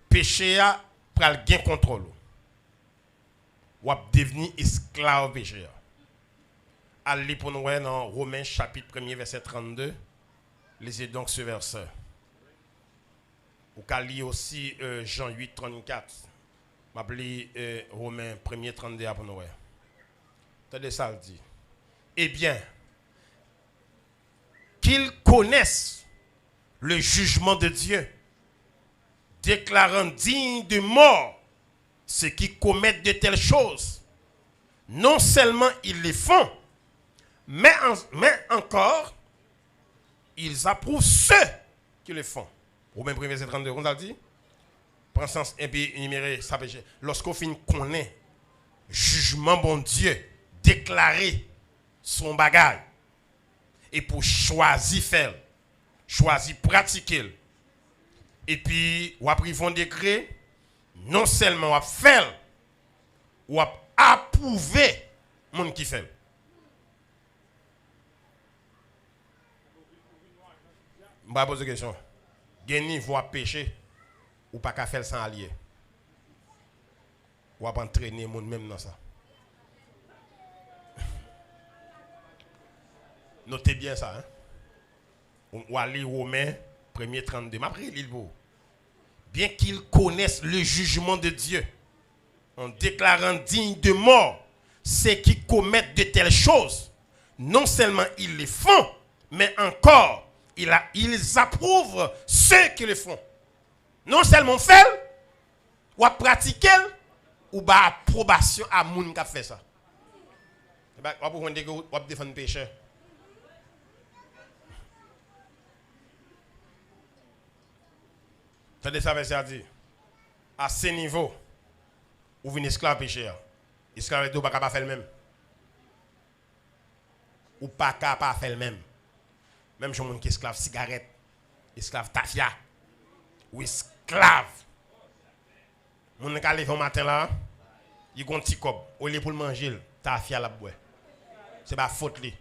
péché a pral gain contrôle. Ou a devenu esclave péché. Allez pour nous dans Romains chapitre 1er verset 32. Lisez donc ce verset. Ou qu'à lire aussi Jean 8 34. M'appelez Romains 1er 32 pour nous. Attendez ça le dit. Eh bien, qu'ils connaissent le jugement de Dieu, déclarant digne de mort ceux qui commettent de telles choses. Non seulement ils les font, mais encore, ils approuvent ceux qui le font. Romains 1er verset 32, on a dit. Prends sens et puis énumérer ça péché. Lorsqu'on finit connaît jugement bon Dieu, déclarer son bagage, et pour choisir faire, choisir pratiquer, et puis ou après ils vont décret, non seulement on faire, ou approuver monde qui fait. Je vais poser une question. Gagner voit péché ou pas qu'à faire sans allier. Ou pas entraîner monde même dans ça. Notez bien ça. Hein? Ou aller Romains 1er 32. Après l'île beau. Bien qu'ils connaissent le jugement de Dieu, en déclarant digne de mort ceux qui commettent de telles choses, non seulement ils les font, mais encore ils approuvent ceux qui le font. Non seulement faire, ou pratiquer, ou approbation à moun qui a fait ça. Ou défendre le péché. Attendez ça, verset a dit. À ce niveau, où vient esclave pécheur. Esclave de pas faire le même. Ou pas capable faire le même. Même si on qui esclave cigarette, esclave tafia, ou esclave. Mon qui lever au matin là, il a un petit cob, au lieu pour le manger, tafia la boire. C'est pas faute li.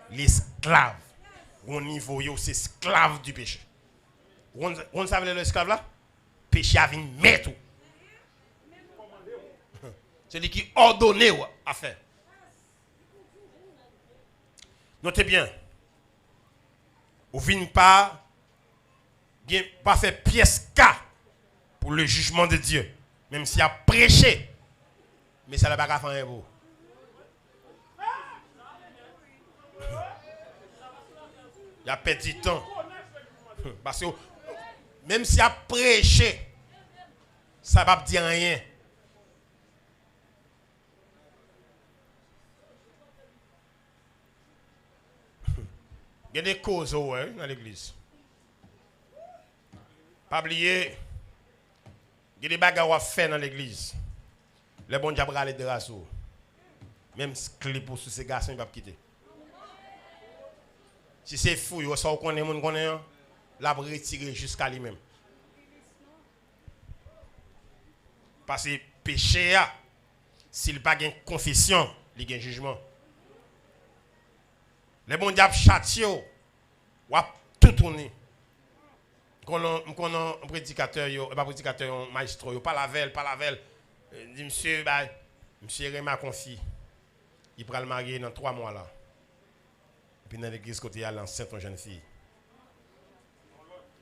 L'esclave. Au niveau yo c'est esclave du péché. On savait l'esclave là? Péché a venu mettre. C'est lui qui ordonne à faire. Notez bien. Ou vient pas faire pièce K pour le jugement de Dieu. Même s'il a prêché. Mais ça n'a pas faire un beau. Il a perdu du temps. Parce que même s'il a prêché, ça ne va pas dire rien. Il y a des causes dans l'église. Pas oublier, il y a des bagarres à faire dans l'église. Les bons diables aller de raso. Même clip pour ces garçons, ils ne vont pas quitter. Si c'est fou, il ça connaît mon connaît, la retirer jusqu'à lui-même. Parce que péché s'il pas gain confession, il gain jugement. Les bons diables châtio, ou tout tourner. Qu'on un prédicateur yo, pas prédicateur, un maestro yo, pas la veille. Dit monsieur monsieur Réma confie. Il prend le marier dans 3 mois là. Et puis dans l'église côté il y a l'enceinte une jeune fille.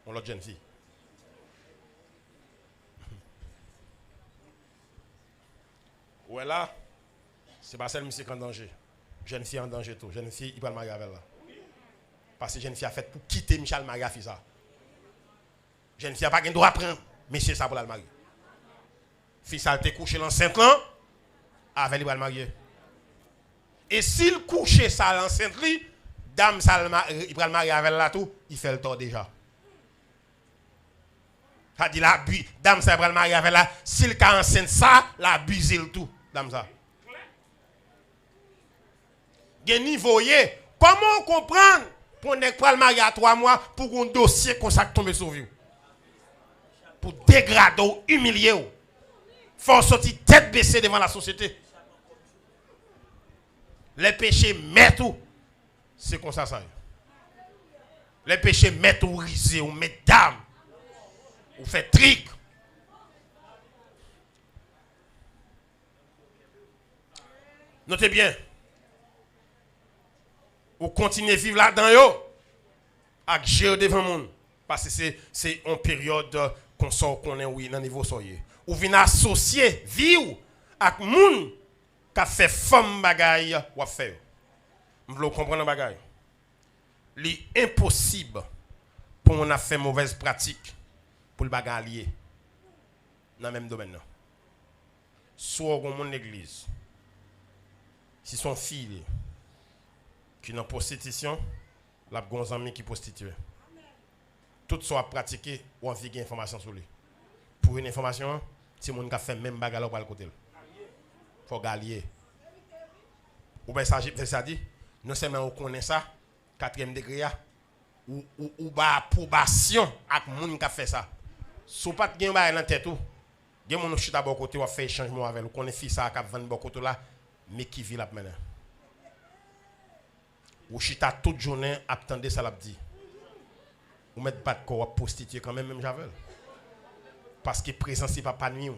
On l'autre jeune fille. Ouais là, c'est pas celle monsieur qui est en danger. Jeune fille en danger tout. Jeune fille, il prend le marier avec là. Parce que jeune fille a fait pour quitter Michel Maria fait ça. Jeune fille n'a pas de droit à prendre, monsieur ça pour le marier. Fils a été couché l'enceinte là, avec lui pour le marier. Et s'il couche ça l'enceinte lui, dame ça il prend le marier avec là tout, il fait le tort déjà. Ça dit la dame ça prend le marier avec là, s'il a enceinte ça, la abuse le tout, dame ça. Gen niveau comment comprendre pour ne pas le marier à 3 mois pour un dossier comme ça tombe sur vous? Pour dégrader, humilier. Faut sortir tête baissée devant la société. Les péchés mettent tout. C'est comme ça. Les péchés mettent ou risé, ou mettent dame, ou fait trick. Notez bien. Ou continuez à vivre là-dedans, avec gérer devant le monde. Parce que c'est une période qu'on sort, qu'on est oui, dans le niveau soyez. Ou venez associer, vivre avec les gens qui a fait femme bagaille ou faire. Vous voulez comprendre le bagaille? Il est impossible pour on a fait mauvaise pratique pour le bagaille lié dans le même domaine. Soit au monde l'église, si son fille qui est en prostitution, la gon ami qui prostitue. Tout soit pratiqué ou envie de information sur lui. Pour une information, si mon gars fait même bagarre pour le côté. Faut galier. Ou bien ça dit, non seulement on connaît ça, 4e degré ou ba approbation avec moun qui fait ça. Si pas de gain dans tête ou, gen moun chita bon côté ou fait changement avec, ou connaît fille ça qui vend bon côté là, mais qui vit là maintenant. Ou chita toute journée attendre ça l'a dit. Ou mettre pas de corps prostituer quand même Javel. Parce que présence c'est pas nuit.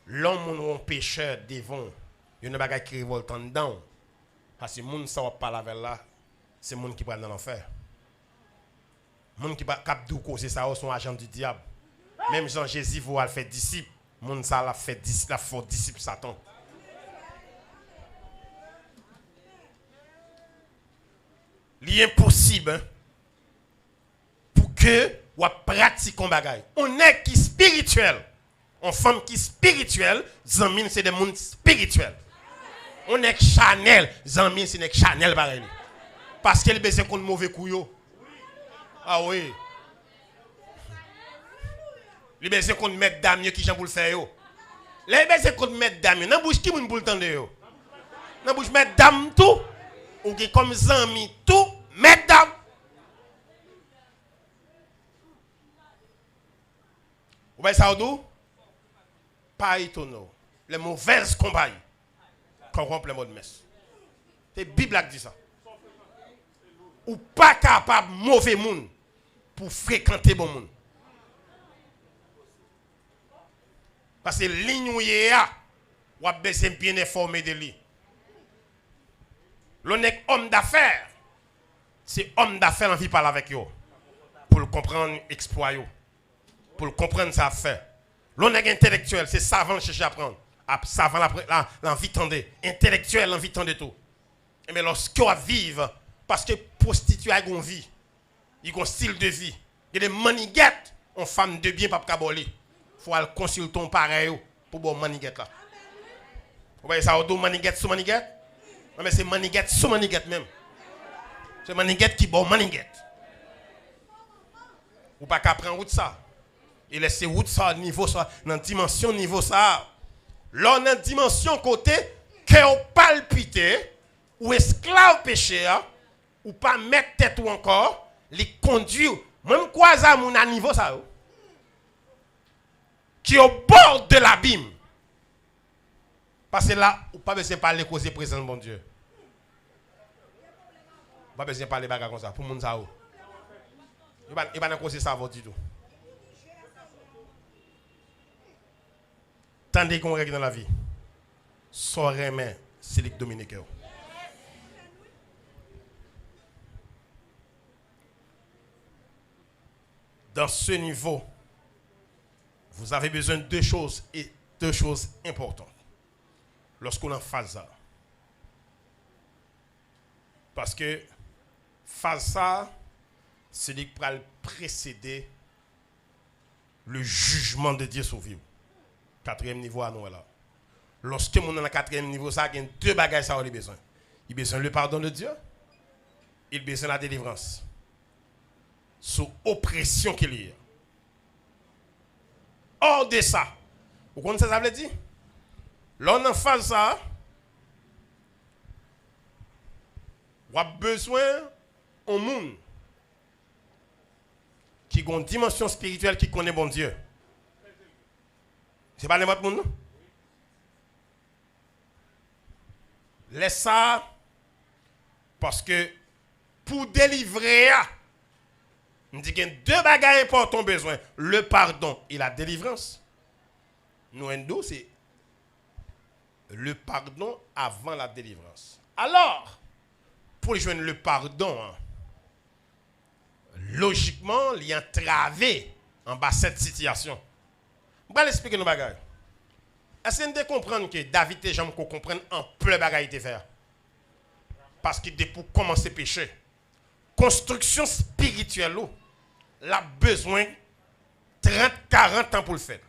L'homme ou un pécheur devant, il y a une bagaille qui révolte en dedans. Parce que moun ça va pas avec là, c'est moun qui prend dans l'enfer. Moun qui cap dou cause ça sont agent du diable. Même Jean Jésus va faire disciple, moun ça l'a fait disciple, la fort disciple Satan. Il est impossible hein, pour que ou pratique un bagage. On est qui spirituel. On femme qui spirituelle, zamine c'est des monde spirituels. On est Chanel, zamine c'est des Chanel pareil. Parce qu'elle besoin qu'on mauvais couillot. Ah oui. Les besoin qu'on mette dame qui j'en pour le faire yo. Les besoin qu'on mette dame, nan bouche qui moun pour le tendre yo. Nan bouche mettre dame tout ou qui comme zami tout mettre dame. Ou bien ça ou pas étonnant. Les mauvaises compagnies corrompent les mots de messe. C'est la Bible qui dit ça. Ou pas capable mauvais monde pour fréquenter bon monde. Parce que ligne où y a, ou a besoin bien informé de lui. L'on est homme d'affaires. C'est homme d'affaires en vie parler avec eux. Pour le comprendre exploit yo. Pour le comprendre ça fait. L'on est intellectuel, c'est savant chercher à apprendre. Savant l'envie tendre, intellectuel l'envie tendre tout. Mais lorsqu'on vivre parce que prostituée a une vie, il a un style de vie. Il y a des maniguettes, on femme de bien pas caboler. Faut aller consulter un pareil pour bon maniguette là. Vous voyez ça au maniguette sous maniguette? Mais c'est maniguette sous maniguette même. C'est maniguette qui bon maniguette. Ou pas qu'à prendre route ça. Et laisser route ça niveau ça dans dimension niveau ça. Là dans dimension côté que on palpiter ou esclave pécheur ou pas mettre tête ou encore les conduire même quoi ça mon à niveau ça qui au bord de l'abîme. Parce que là, vous pas besoin de parler cause présence de bon Dieu. Vous pas besoin de parler bagarre comme ça. Pour le monde, ça. Il va pas causer ça du tout. Tandis qu'on règle dans la vie. Son remède, c'est les dominicains. Dans ce niveau, vous avez besoin de deux choses et deux choses importantes. Lorsqu'on en phase ça. Parce que phase ça, c'est ce qui va précéder le jugement de Dieu sur vous. Quatrième niveau à nous là. Lorsque on est dans le quatrième niveau, ça, il y a deux bagages ça a besoin. Il a besoin le pardon de Dieu. Il a besoin la délivrance. Sous oppression qu'il y a. Hors de ça. Vous comprenez ça veut dire? L'on en face ça. On a besoin d'un monde qui a une dimension spirituelle qui connaît bon Dieu. C'est pas n'importe monde. Laisse ça parce que pour délivrer, on dit qu'il y a deux bagages importants besoin, le pardon et la délivrance. Nous hindous c'est le pardon avant la délivrance. Alors, pour joindre le pardon, logiquement, il y a entravé en bas cette situation. Je vais expliquer nos bagages. Est-ce que vous comprendre que David et Jean comprennent en plein bagages de faire? Parce qu'il est pour commencer à pécher. Construction spirituelle, il a besoin de 30-40 ans pour le faire.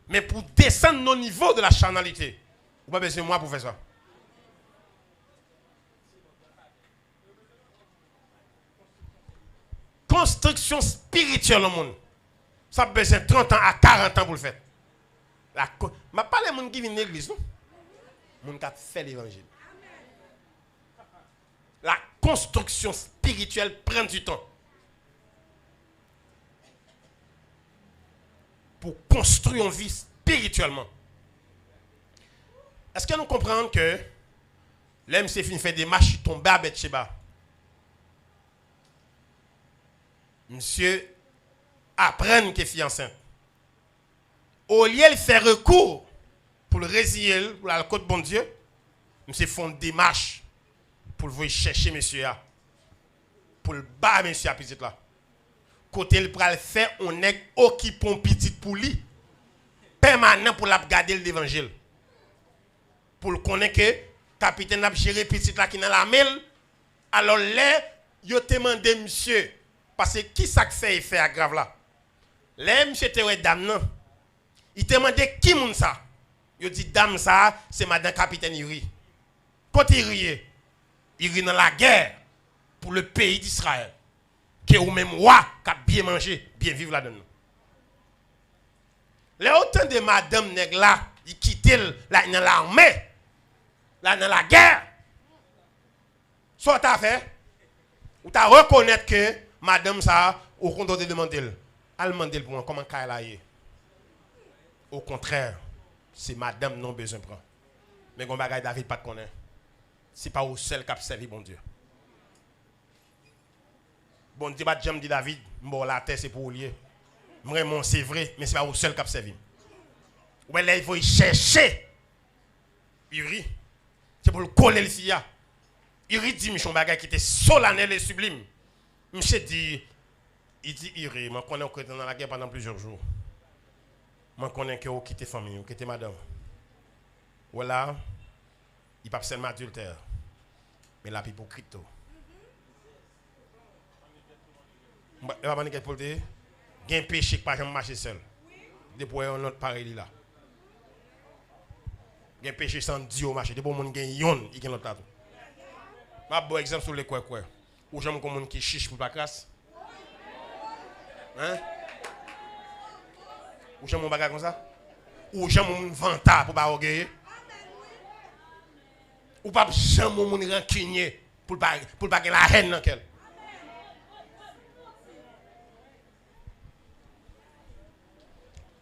Mais pour descendre au niveau de la charnalité, vous n'avez pas besoin de moi pour faire ça. Construction spirituelle au monde. Ça a besoin de 30 ans à 40 ans pour le faire. Je ne parle pas de gens qui viennent à l'église. Les gens qui fait l'évangile. La construction spirituelle prend du temps. Pour construire une vie spirituellement. Est-ce que nous comprenons que l'MC fait des marches, il tombe à Bethsheba? Monsieur apprend que fille enceinte. Au lieu de faire recours pour le résilier, pour la côte bon Dieu, monsieur font des démarches pour le voir chercher monsieur là. Pour le bas monsieur à petit là. Côté le pral faire on est occupant petit pour lui permanent pour la garder l'évangile. Pour le connaître que capitaine a géré petit là qui dans la mêle. Alors là, yo demandé monsieur parce que qui ça fait effet grave là. Là monsieur te ouais dame non. Il te demandé qui moun ça. Il dit dame ça c'est madame capitaine Iri. Quand il rit dans la guerre pour le pays d'Israël. Que ou même roi qui a bien mangé, bien vivre là-dedans. Les autant de madame nèg là, ils quittent là dans l'armée, là dans la guerre. Soit t'as fait, ou t'as reconnaître que madame ça, au compte de demander, elle demande pour moi comment qu'elle a eu. Au contraire, c'est madame non besoin prendre. Mais gon bagay David pas de connaître. C'est pas au seul qui a servi bon Dieu. Bon Dieu, j'aime dit David, bon la terre c'est pour lier. Vraiment c'est vrai, mais c'est pas au seul qui a servi. Ouais là il faut y chercher. Uri, c'est pour le coller le fia. Uri dit Michon bagay qui était solennel et sublime. Monsieur dit, il dit Uri, moi connais que dans la guerre pendant plusieurs jours. Moi connais que vous quittez famille, vous quittez madame. Voilà, il pas seulement adultère, mais la hypocrite. Il va pas dire pour dire, il y a un péché qui ne peut pas marcher seul. Depuis un autre pareil là. Il y a un péché sans Dieu au marché. Depuis un gagne yon, il y a un autre tatou. Je vais vous un exemple sur les quoi. Ou j'aime comme un qui chiche pour pas crasse. Hein? Ou j'aime un bagage comme ça? Ou j'aime un vantard pour pas orgueiller? Ou pas j'aime un rancunier pour pas gagner la haine dans quel?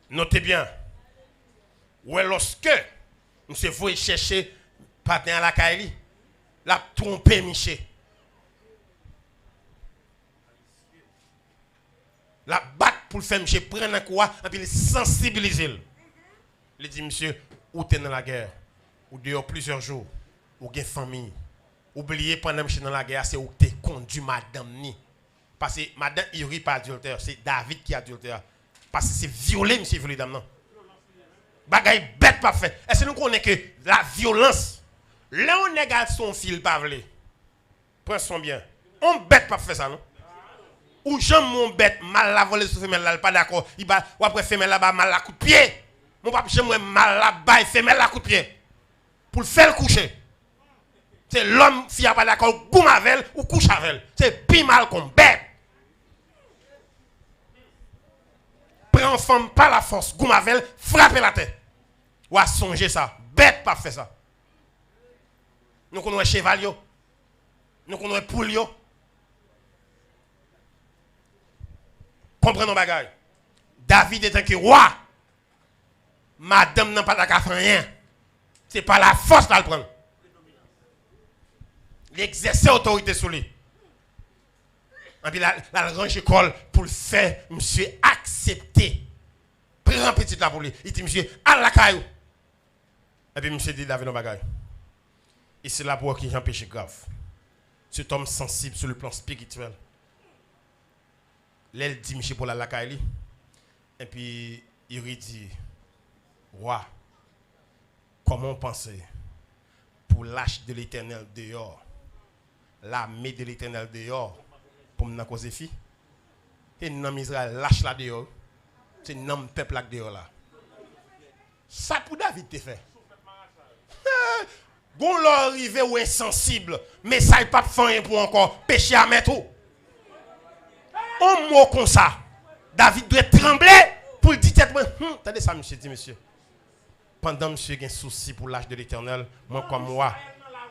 Notez bien. Ou lorsque Monsieur faut chercher partenaire à la Kaili. La tromper Michel. La battre pour le faire Michel prendre un quoi et puis le sensibiliser. Il dit monsieur, ou t'es dans la guerre, ou dehors plusieurs jours, ou gain famille. Oubliez pendant que je suis dans la guerre, c'est où t'es conduit madame ni. Parce que madame Yuri pas adultère, c'est David qui est adultère. Parce que c'est violé, monsieur violé dame non. Bagay bête pas fait. Est-ce que nous connaissons que la violence, là on regarde son fil pas vle. Prends son bien. On bête pas fait ça non. Ou j'aime mon bête mal la voler sur femelle là, pas d'accord. Il va ou après femelle là-bas mal la coup de pied. Mon papa j'aime mal là-bas, femelle la coup de pied. Pour le faire coucher. C'est l'homme qui n'a pas d'accord, goum avec elle ou couche avec elle. C'est plus mal qu'on bête. Prends femme par la force, goum avec elle, frappez la tête. Ou à songer ça. Bête pas fait ça. Nous connaissons cheval, nous connaissons poule. Comprenons bagaille. David est un roi. Madame n'a pas de faire rien. C'est pas la force à le prendre. Il exerce autorité sur lui. Et puis la range école pour le faire, monsieur, accepter. Prends petit là pour lui. Il dit, monsieur, à la caillou. Et puis monsieur dit, David, non bagaille. Et c'est là pour qui j'ai un péché grave. Cet homme sensible sur le plan spirituel. Là, il dit, monsieur, pour la caillou. Et puis, il lui dit, roi, comment penser pour lâcher de l'Éternel dehors, l'armée de l'Éternel dehors, pour me causer fille? Et non, Israël lâche la dehors. C'est non peuple là dehors là. Ça pour David te fait. Gon l'arrivé ou insensible, mais ça n'est pas fait pour encore péché à mettre. Un mot comme ça, David doit trembler pour dire tête. Attendez ça, monsieur, dit monsieur. Pendant monsieur a un souci pour l'âge de l'Éternel, moi comme moi,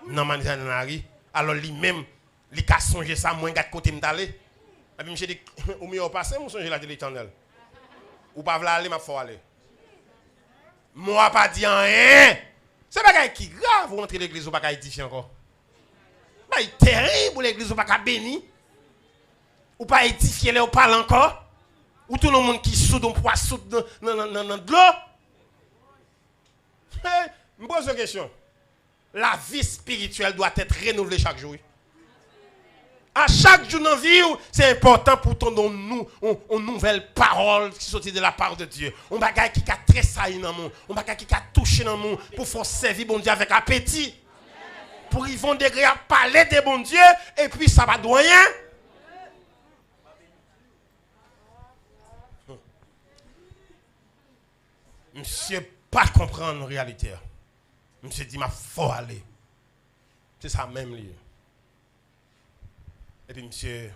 non manjanari, alors lui-même, il a songé ça, moi, regarde côté m'aller. Et puis monsieur dit, ou mieux passer, moi songer l'âge de l'Éternel. Ou pas vouloir aller, m'a faut aller. Moi pas dit rien. C'est pas qui grave, vous entrez l'église ou pas édifier encore. C'est terrible l'église ou pas béni. Ou pas édifier, ou parle encore. Ou tout le monde qui soude, on peut soude dans de l'eau. Je me pose une question. La vie spirituelle doit être renouvelée chaque jour. À chaque jour dans la vie, c'est important pour ton nous une nouvelle parole qui sortit de la part de Dieu. On bagaille qui a tressailli dans le monde. On bagaille qui a touché dans le monde pour faire servir bon Dieu avec appétit. Pour ils vont degré à parler de bon Dieu et puis ça va doyen. Monsieur pas comprendre la réalité. Monsieur dit, ma faut aller. C'est ça même lieu. Et puis monsieur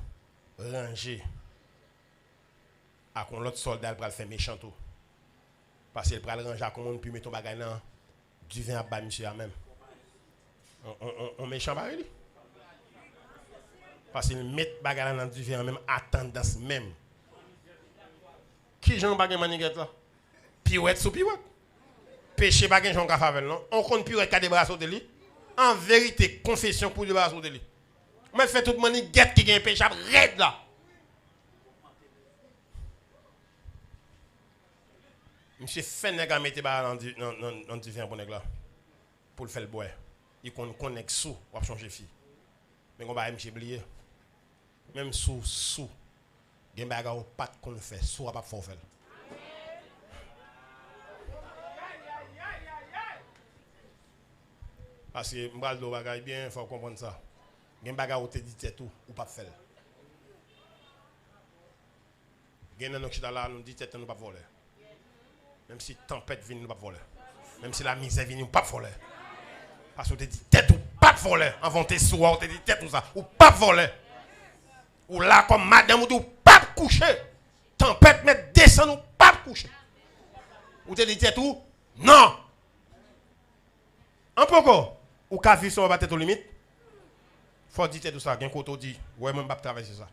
ranger à qu'on l'autre soldat pour faire méchant tout. Parce qu'il va ranger à qu'on monde puis mettre ton bagage dans du vin à bas monsieur à même. On méchant pas lui. Parce qu'il met bagage dans du vin à même à tendance même. Qui j'en bagage maniguette là? Pirouette sous pirouette. Péché bagage j'en favel non. On compte pirouette qui débarrasse de lui. En vérité, confession pour débarrasser de lui. Mais fait tout le monde guette qui gagne péché raide là. Monsieur fait nèg a mettre ba dans du vin pour nèg là. Pour le faire le boire. Il connaît sous pour changer fille. Mais on va monsieur oublier. Même sous gen bagarre ou pas qu'on fait, sous pas faut faire. Parce que m'bral do bagay bien, faut comprendre ça. Gen bagarre ou te dit tête ou pas faire. Gen nan chita là nous dit tête nous pas voler. Même si tempête vient nous pas voler. Même si la misère vient nous pas voler. Parce que te dit tête ou pas voler. Inventé soir te dit tête ou ça ou pas voler. Ou là comme madame ou pas coucher. Tempête met descend ou pas coucher. Ou te dit tête ou non. Un peu encore. Ou ka vivre sur tête aux limites. Faut dire tout ça, gen koto dit, ouais moi m'pa traverser ça.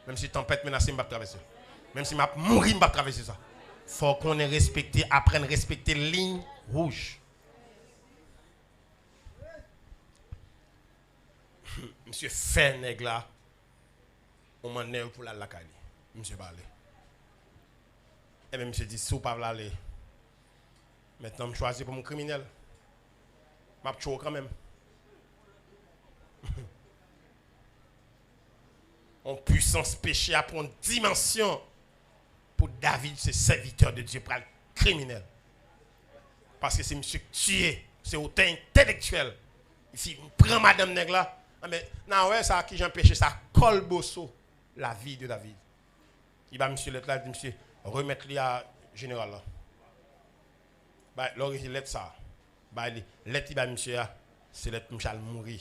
Même si tempête menace m'pa traverser. Même si m'a mourir m'pa traverser ça. Faut qu'on ait respecté, apprendre à respecter ligne rouge. monsieur fait nèg là, on m'en est pour la caille. Monsieur parle. Et bien monsieur dit, si vous pas aller, maintenant je choisis pour mon criminel. Je vais tuer quand même. En puissance péché à prendre dimension pour David, ce serviteur de Dieu, pour le criminel. Parce que c'est monsieur tué, c'est autant intellectuel. Ici, prend madame nèg là. Mais non, ouais, ça qui j'ai péché, ça colle bosso la vie de David. Il va monsieur lettre là, dit monsieur, remettre-lui à général là. Bah, l'origine lettre ça. Bah, lettre il va monsieur, c'est lettre monsieur mourir.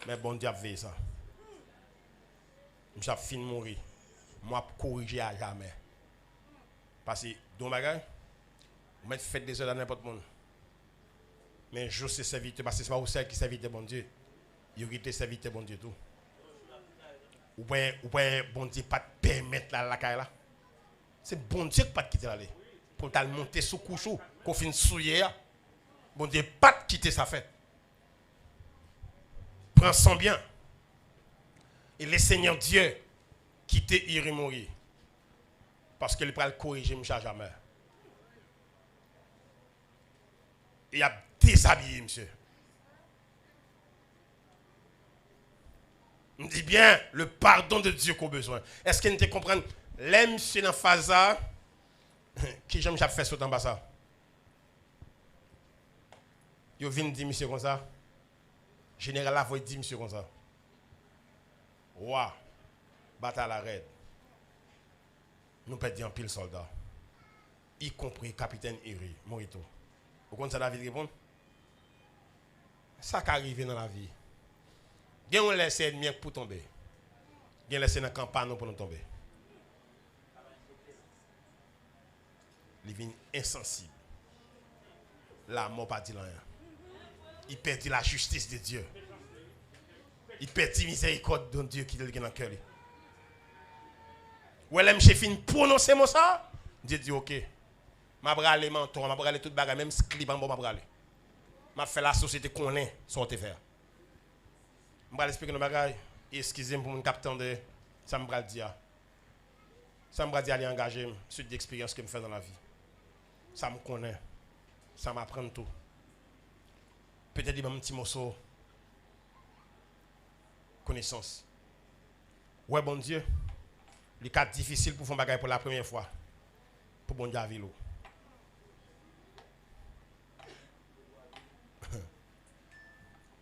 Mais bon Dieu a fait ça. Monsieur a fini de mourir. Moi, corriger à jamais. Parce que, dans ma gueule, vous mettez fait des heures à n'importe monde. Mais je sais serviteur, parce que ce n'est pas vous qui serviteur bon Dieu. Il y a serviteur bon Dieu tout. Ou bien, bon Dieu, pas permettre la caille là. C'est bon Dieu qui pas quitter l'aller. Pour t'aller monter sous couchou, qu'on finisse souiller. Bon Dieu, pas quitter sa fête. Prends son bien. Et le Seigneur Dieu quitter Irimori. Parce qu'il va le corriger, monsieur, jamais. Il a déshabillé, monsieur. On dit bien le pardon de Dieu qu'on a besoin. Est-ce qu'il te comprend? L'aime monsieur dans phase qui j'aime faire sauter en bas ça. Yo vient dire monsieur comme ça. Général la voix dit monsieur comme ça. Ouah. Bataille à raide. Nous perdons un pile soldat. Y compris capitaine Iri, Morito. Vous comprenez ça David répond? Ça qui arrive dans la vie. Il y a un laissé ennemi pour tomber. Il y a un laissé dans la campagne pour nous tomber. Il vient insensible. La mort pas dit rien. Il perdit la justice de Dieu. Il perdit la miséricorde de Dieu qui est dans le cœur. Ou elle m'che fin prononcer mon ça, Dieu dit OK. M'a bralé menton, m'a bralé toute bagarre même clip en bon m'a bralé. M'a fait la société connaît sortir faire. M'a expliquer nos bagaille, excusez-moi pour mon capitaine de ça me bral dire. Ça me bral dire aller engager suite d'expérience que me fait dans la vie. Ça me connaît. Ça m'apprend tout. Peut-être il m'a un petit morceau connaissance. Ouais bon Dieu. Les cas difficiles pour faire bagaille pour la première fois. Pour bon Dieu à vélo.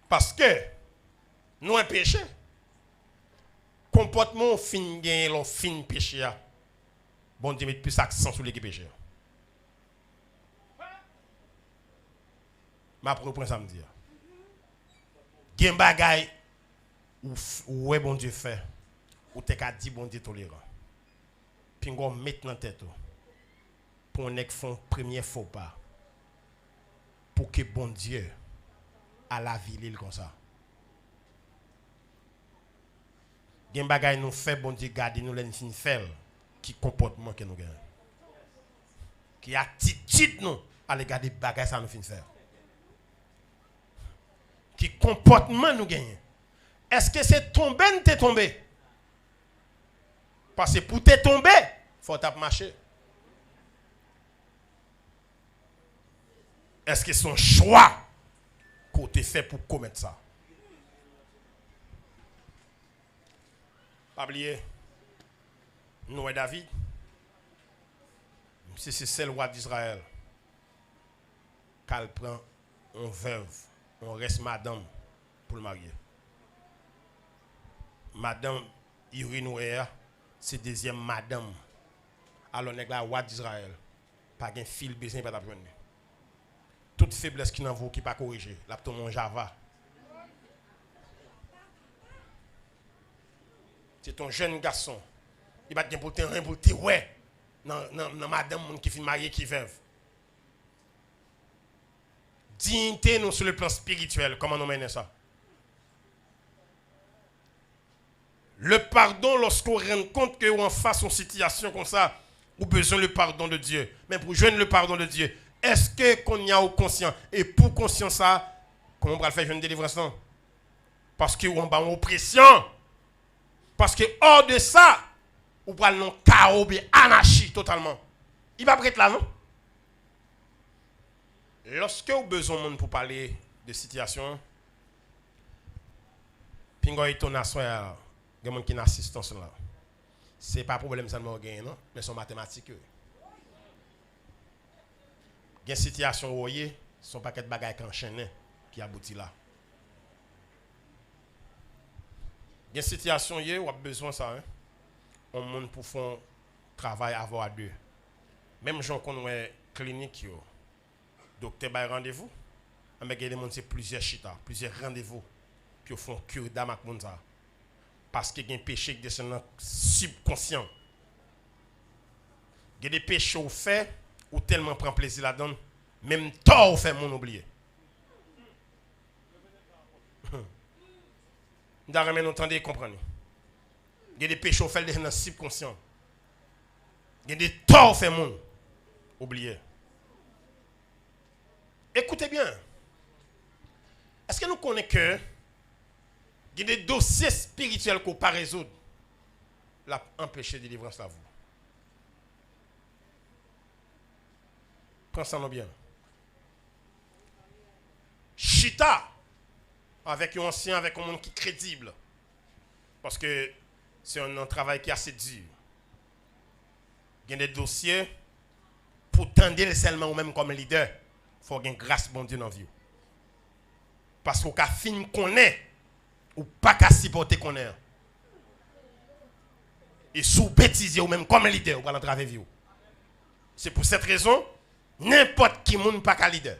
Parce que nous un péché. Comportement fin gain l'on fin péché. Bon Dieu met plus accent sur les péchés. Ma propre samedi. Gen bagaille ou ouais bon Dieu fait. Ou te ka dit bon Dieu tolérant. Puis on met dans tête pour on font premier faux pas pour que bon Dieu à la ville comme ça. Gen bagay nous fait bon Dieu garder nous l'en fin faire qui comportement que nous gagnons. Qui attitude nous à l'égard des bagay ça nous fin faire. Qui comportement nous gagnons. Est-ce que c'est tombé ou t'es tombé? Parce que pour te tomber, il faut taper marcher. Est-ce que c'est un choix qu'on te fait pour commettre ça? Pas oublier, nous et David, c'est le roi d'Israël, qu'elle prend une veuve, on reste madame pour le marier. Madame Irinouéa, c'est deuxième madame. Alors, nous avons roi d'Israël. Pas un fil besoin pas d'apprendre. Toute faiblesse qui n'en vaut qui pas corriger. La tombe en Java. C'est ton jeune garçon. Il va te pour te rien pour te ouais. Non madame qui fin mariée qui veuve. Dignité nous sur le plan spirituel. Comment nous menons ça? Le pardon, lorsqu'on rend compte qu'on face à une situation comme ça, on a besoin du pardon de Dieu. Mais pour joindre le pardon de Dieu, est-ce que qu'on y a au conscient? Et pour conscient ça, comment on va faire une délivrance? Parce que on a une oppression. Parce que hors de ça, ou pral non chaos bien anarchie totalement. Il va prêtre là non? Lorsque vous avez besoin de monde pour parler de situation, pingo et ton nation, il y a des gens qui ont assistance là. C'est pas un problème seulement gagner non, mais c'est mathématique. Il y a une situation où vous voyez, son paquet de bagages qui enchaînent qui aboutit là. Il y a une situation où vous avez besoin de ça. Hein? On monde pour faire un travail à voir à deux. Même gens qu'on a clinique, docteur a rendez-vous. Mais il y a des gens qui plusieurs chita, plusieurs rendez-vous. Puis ils font cure d'âme avec monde ça. Parce qu'il y a un péché qui descend dans le subconscient. Il y a des péchés au fait ou tellement prend plaisir là-dedans, même tort au fait mon oublier. Nous devons entendre et comprendre. Il y a des péchés au fait dans le subconscient. Il y a des torts au fait mon oublier. Écoutez bien. Est-ce que nous connaissons que il y a des dossiers spirituels qu'on ne peut pas résoudre pour empêcher la délivrance à vous? Pensons bien. Chita avec un ancien, avec un monde qui est crédible. Parce que c'est un travail qui est assez dur. Il y a des dossiers pour tendre seulement ou même comme leader. Il faut avoir une grâce bon Dieu dans la vie. Parce qu'on a fini qu'on est ou pas qu'à supporter qu'on est. Et sous bêtisier ou même comme leader, ou va l'entraver vie. C'est pour cette raison, n'importe qui monde pas qu'à leader.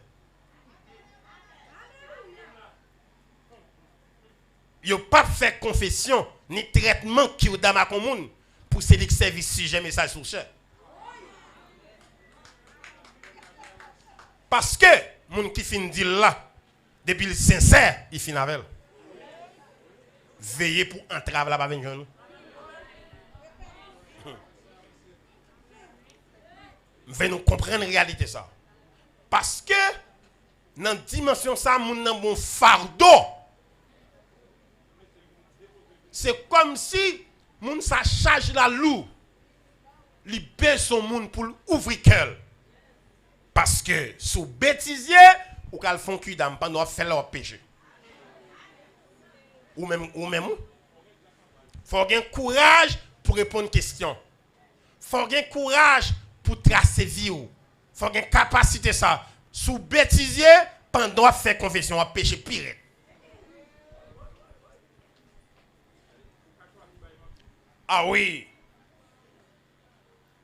Yo pas fait confession ni traitement qui ou dans ma commune pour ces services sujet message sur cher. Parce que moun qui fin dit là depuis le sincère, il fin avec. Veillez pour entraver là pas venir nous. Venez nous comprendre la réalité ça. Parce que dans dimension ça moun nan bon fardeau. C'est comme si moun sa charge la loup. Li baisse son moun pour ouvrir cœur. Parce que sous bêtisier ou qu'elle font cuit d'âme pendant faire leur péché. Ou même faut avoir courage pour répondre aux questions. Faut avoir courage pour tracer vie ou. Faut avoir capacité ça. Sous bêtisier pendant faire confession à péché pire. Ah oui.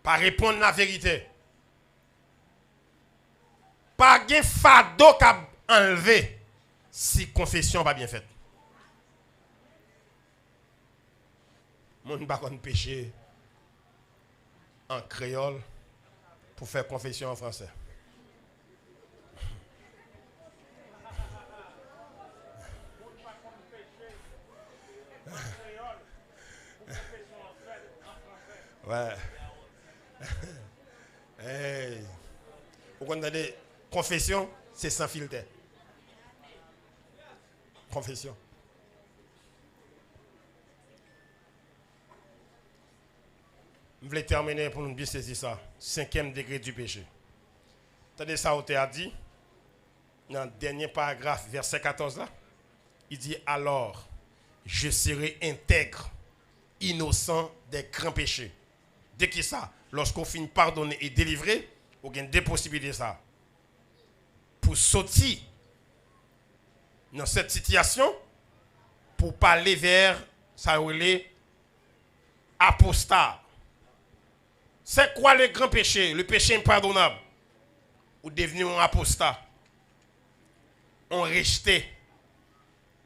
Pas répondre la vérité. Pas de fardeau qu'a enlevé si confession pas bien faite. Mon pas qu'on péché en créole pour faire confession en français. Ouais. Hey. Vous comprenez? Confession, c'est sans filtre. Confession. Je voulais terminer pour nous bien saisir ça. 5e degré du péché. Attendez ça, on a dit, dans le dernier paragraphe, verset 14 là, il dit alors, je serai intègre, innocent des grands péchés. Dès que ça, lorsqu'on finit pardonner et délivrer, on a deux possibilités ça. Pour sortir dans cette situation, pour parler vers ça apostat. C'est quoi le grand péché? Le péché impardonnable. Ou devenir un apostat. On rejeté.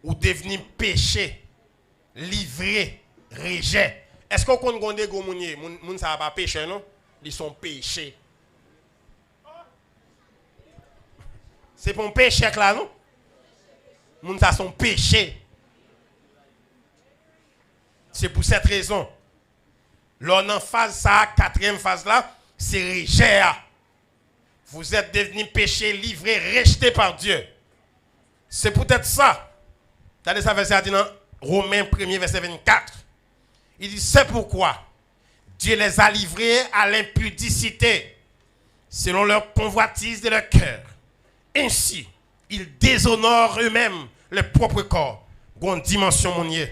Ou devenir péché. Livré. Rejet. Est-ce qu'on connaît des gros mouniers? Moun ça pas péché non? Ils sont péchés. C'est pour un péché là non? Moun ça sont péchés. C'est pour cette raison. L'on en phase ça, 4e phase là, c'est rejet. Vous êtes devenu péché, livré, rejeté par Dieu. C'est peut-être ça. T'as ça verset dit dans Romains 1er verset 24. Il dit c'est pourquoi Dieu les a livrés à l'impudicité selon leur convoitise de leur cœur. Ainsi, ils déshonorent eux-mêmes leur propre corps. Une dimension monier.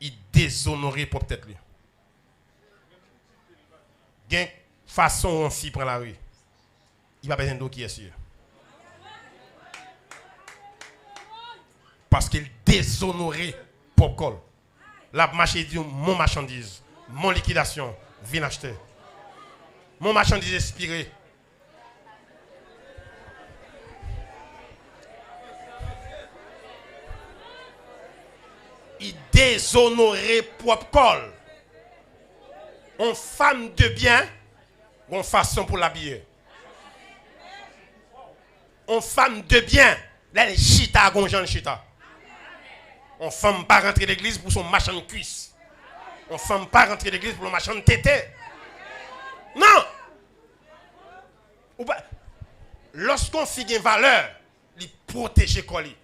Ils déshonorent pour peut-être lui. Gain façon on fille prend la rue. Il va besoin d'eau qui est sûr. Parce qu'il déshonorait pour col. La marché dit mon marchandise, mon liquidation, viens acheter. Mon marchandise expiré. Il déshonorait propre col. On femme de bien, on façon pour l'habiller. On femme de bien, là les chita gonjan chita. On femme pas rentrer l'église pour son machin de cuisse. On femme pas rentrer l'église pour le machin de tété. Non. Lorsqu'on fait une valeur, il protège colis.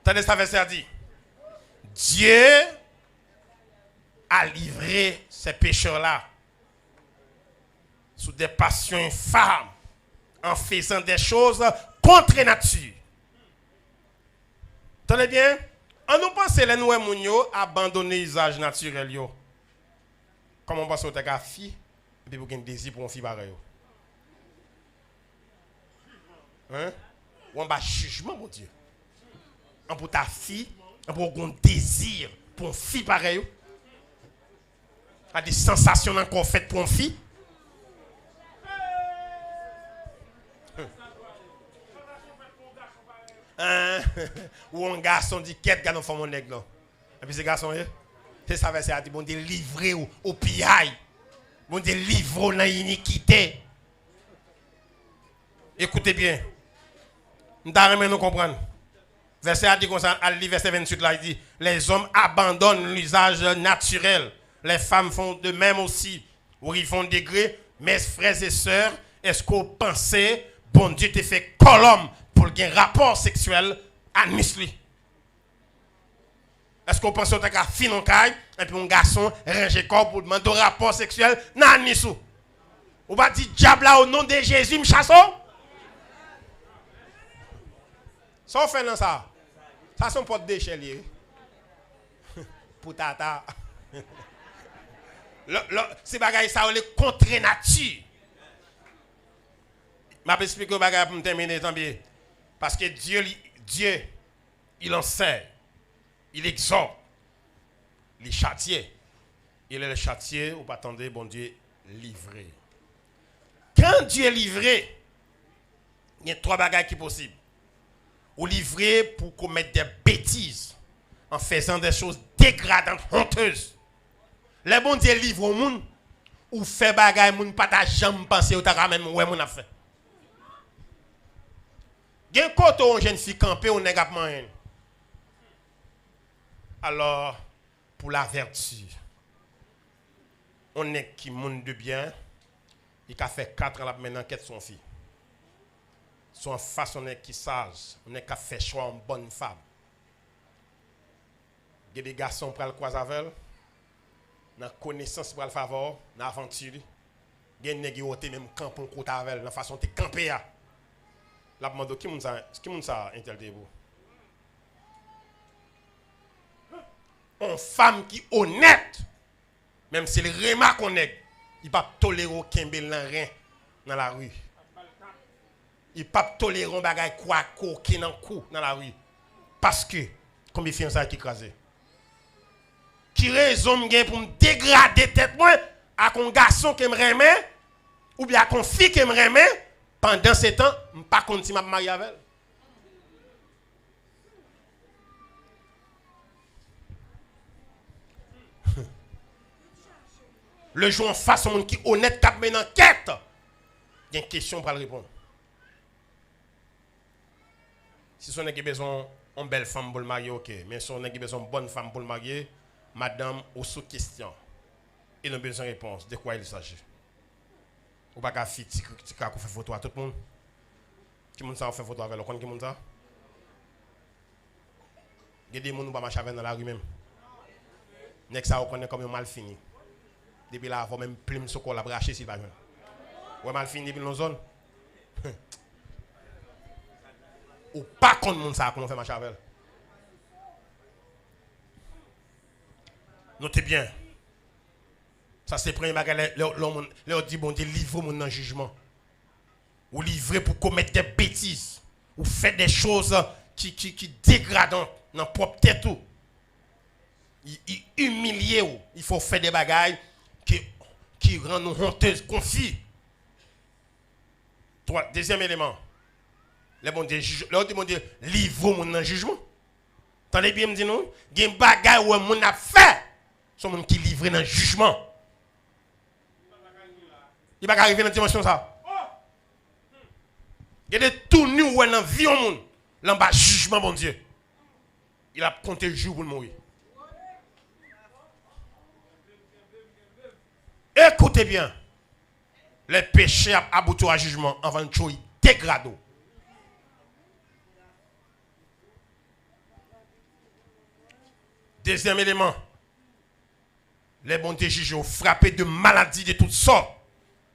Tandis que ça verset dit, Dieu a livré ces pécheurs-là sous des passions infâmes en faisant des choses contre nature. Tenez bien, on nous pense que les noués mounio abandonner l'usage naturel yo. Comme on pense que t'as fille et puis vous avez un désir pour une fille pareille. Hein? Ou on va jugement mon Dieu. On pour ta fille, on pour un désir pour une fille pareille. A des sensations encore faites pour une fille. Ou un garçon dit qu'est-ce que nous faisons mon nègre. Et puis ce garçon, c'est ça verset a dit bon Dieu livré au pillaille. Bon Dieu livré dans l'iniquité. Écoutez bien. Nous devons nous comprendre. Verset a dit comme ça, à verset 28 là, il dit les hommes abandonnent l'usage naturel. Les femmes font de même aussi. Ou ils font degré. Mes frères et sœurs, est-ce qu'on pensait, bon Dieu t'a fait colombe pour qu'il y ait un rapport sexuel à Nisli? Est-ce qu'on pense que tu as fait un caille et puis un garçon range corps pour demander un rapport sexuel dans Nisou? Ou pas dire diable là au nom de Jésus, me chassons? Ça on fait dans ça. Ça sont pas de déchets liés. Pour tata. C'est bagaille ça est contre nature. Je vais expliquer bagaille pour me terminer tant bien. Parce que Dieu il enseigne, il exhorte, il châtie. Il est le châtier ou pas attendre bon Dieu livré. Quand Dieu est livré, il y a trois bagailles qui sont possibles. Ou livré pour commettre des bêtises en faisant des choses dégradantes, honteuses. Les bon Dieu livre au monde ou fait bagaille moun pas ta jambe penser ou ta même ouais moun a fait. Gen côté on jeune fille camper on nèg ap rien. Alors pour la vertu on est qui monde de bien, il a fait 4 ans la maintenant enquête son fille. Son façon qui sage, on est qu'à faire choix en bonne femme. Il y a des garçons pour le croiser avec elle, dans connaissance pour le favor, dans l'aventure. Il y a des gens qui même camp pour côté avec elle, dans façon de camper. La demande qui moun ça interdit vous. Une femme qui est honnête, même si le remarque honnête, il ne va pas tolérer aucun bel rien dans la rue. Il ne peut pas tolérer un bagage quoi coquin dans la rue. Parce que, comme il fait ça qui écrasé. Qui raison pour me dégrader tête moi à un garçon qui me remet ou bien à une fille qui me remet pendant ce temps, je ne peux pas continuer à me marier avec elle. Le jour en face, un qui est honnête, qui a mené une enquête, il y a une question pour répondre. Si on a besoin d'une belle femme pour le marier, ok. Mais si on a besoin d'une bonne femme pour le marier, madame, ou sous question. Il a besoin de réponse. De quoi il s'agit? Ou pas qu'à faire faire photo à tout le monde. Qui monde ça fait photo avec le compte qui monde ça? Il y a des gens qui ne pas marcher avec dans la rue même. Next ça on connaît comme mal fini. Depuis là, il faut même plume sur la bracher s'il va. Ouais mal fini depuis nos zones. Ou pas contre monde ça comment fait marcher avec. Notez bien. Ça c'est le premier bagage. Leur dit bon Dieu livre mon dans jugement. Ou livrer pour commettre des bêtises. Ou faire des choses qui dégradent dans propre tête tout. Il humilier. Il faut faire des bagages qui rendent nous honteuses, confus. Deuxième élément. Le bon Dieu livre mon dans jugement. Tendez bien me dire non, il y a des bagages où mon a fait. Son monde qui livre dans le jugement. Il va pas arriver dans la dimension ça. Il y a des tournures où dans la vie au monde. Là bas jugement bon Dieu. Il a compté le jour pour mourir. Écoutez bien. Les péchés aboutent à jugement avant de choses dégradent. Deuxième élément. Les bons juges ont frappé de maladies de toutes sortes,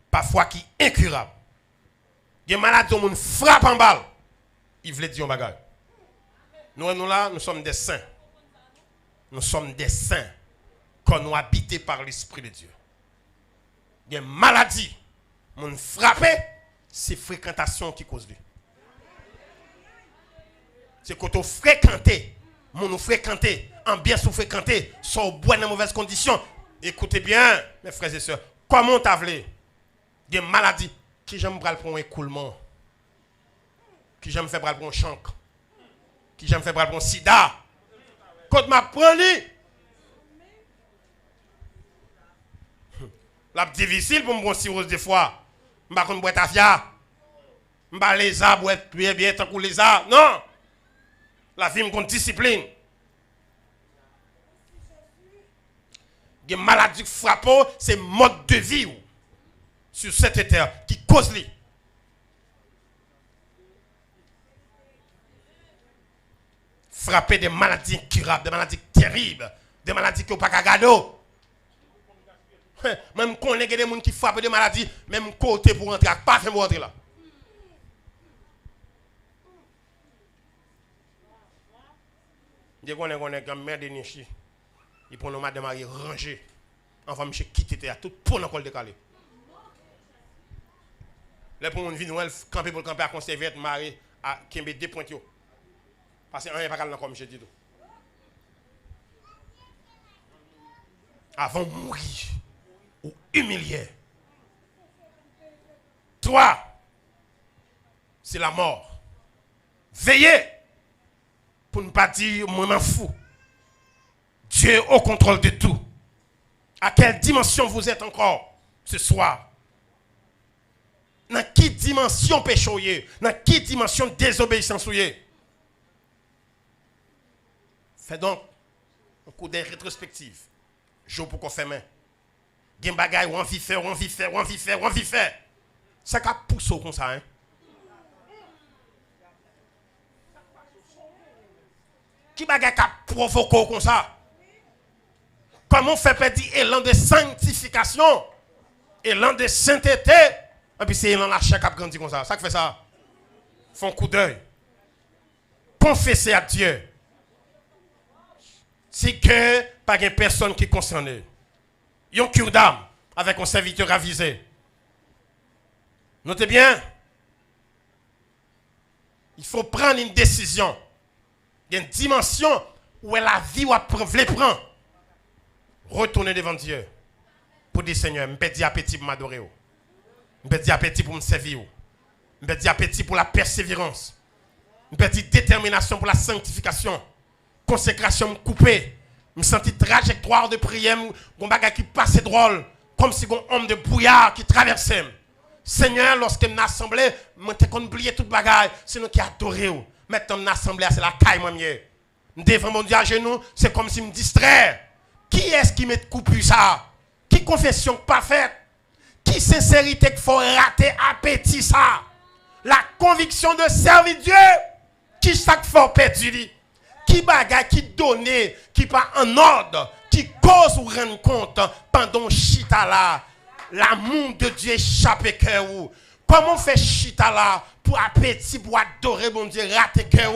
parfois qui sont incurables. Des maladies où on frappe en balle. Il voulait dire un bagage. Nous là, nous sommes des saints. Nous sommes des saints quand nous habitons par l'Esprit de Dieu. Des maladies, on frappe, c'est fréquentation qui cause lui. C'est quand on fréquente, nous fréquenter, ambiance ou fréquenter, sont bois dans mauvaises conditions. Écoutez bien, mes frères et sœurs, comment t'as voulu des maladies qui j'aime faire pour un écoulement, qui j'aime faire pour un chancre, qui j'aime faire pour un sida. Quand m'a pris, la difficile pour me prendre cirrhose des fois. Je ne vais pas boire tafia. Je ne vais pas les arbres, bien tant que les arbres. Non! La vie me compte discipline. Les maladies frappent, c'est mode de vie sur cette terre qui cause les. Frapper des maladies incurables, des maladies terribles, des maladies qui n'ont pas qu'à garder. Même quand on a des gens qui frappent des maladies, même côté pour rentrer, pas fait pour rentrer là. Dès qu'on est comme mère de Nichi, il prend nos madame Marie ranger. Enfin, monsieur quitter à tout pour n'en décaler. Là, pour une vie, nous camper pour camper à conserver être marié à Kembe 2 points. Parce que rien n'est pas calme comme je dis. Avant de mourir ou humilier. 3, c'est la mort. Veillez pour ne pas dire moi m'en fous. Dieu est au contrôle de tout. À quelle dimension vous êtes encore ce soir? Dans quelle dimension péché? Dans quelle dimension désobéissance? Fais donc un coup d'œil rétrospectif. Jour pour qu'on fait main. Il y a des bagages où on vit faire. Ça qui pousse comme ça. Hein? Qui bagaille qui provoque comme ça? Comment on fait perdre l'élan de sanctification, élan de sainteté, et puis c'est l'élan de la chair qui a grandi comme ça. Ça qui fait ça. Font un coup d'œil. Confessez à Dieu. C'est que pas de personne qui est concernée. Il y a un cure d'âme avec un serviteur avisé. Notez bien. Il faut prendre une décision. Il y a une dimension où la vie va prendre. Retourner devant Dieu. Pour dire Seigneur, je peux dire appétit pour m'adorer. Je peux dire appétit pour me servir. Je peux dire appétit pour la persévérance. Je peux dire détermination pour la sanctification. Consécration coupée. Je me sens trajectoire de prière. Un bagage qui passe drôle. Comme si un homme de brouillard qui traversait. Seigneur, lorsque je m'assemblais, je t'ai oublié tout bagage. C'est nous qui adorons. Maintenant, l'assemblée, c'est la caille, moi, mieux. Devant mon Dieu à genoux, c'est comme si je me distrais. Qui est-ce qui met coupé ça? Qui confession pas faite? Qui sincérité qu'il faut rater appétit ça? La conviction de servir Dieu. Qui chaque fois perdu? Qui bagaille, qui donne, qui pas en ordre, qui cause ou rend compte pendant chita là. L'amour de Dieu échappe cœur. Comment fait chita là pour appétit, pour adorer bon Dieu, rater cœur?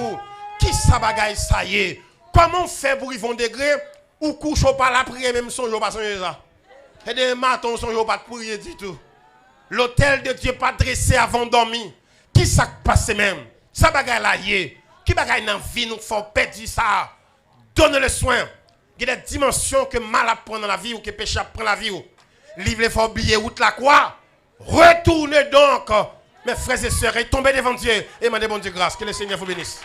Qui ça bagaille ça y est? Comment fait pour y vont degré ou couche pas la prière même son yo pas songer ça? Et des matins son yo pas prier du tout. L'hôtel de Dieu pas dressé avant dormir. Qui ça passe même? Ça bagaille là y est. Qui bagaille dans vie nous faut perdre ça. Donne le soin. Il y a des dimensions que mal apprend dans la vie ou que péché apprend la vie. Livre les faut oublier route la quoi. Retournez donc mes frères et sœurs et tombez devant Dieu et demandez bon Dieu grâce. Que le Seigneur vous bénisse.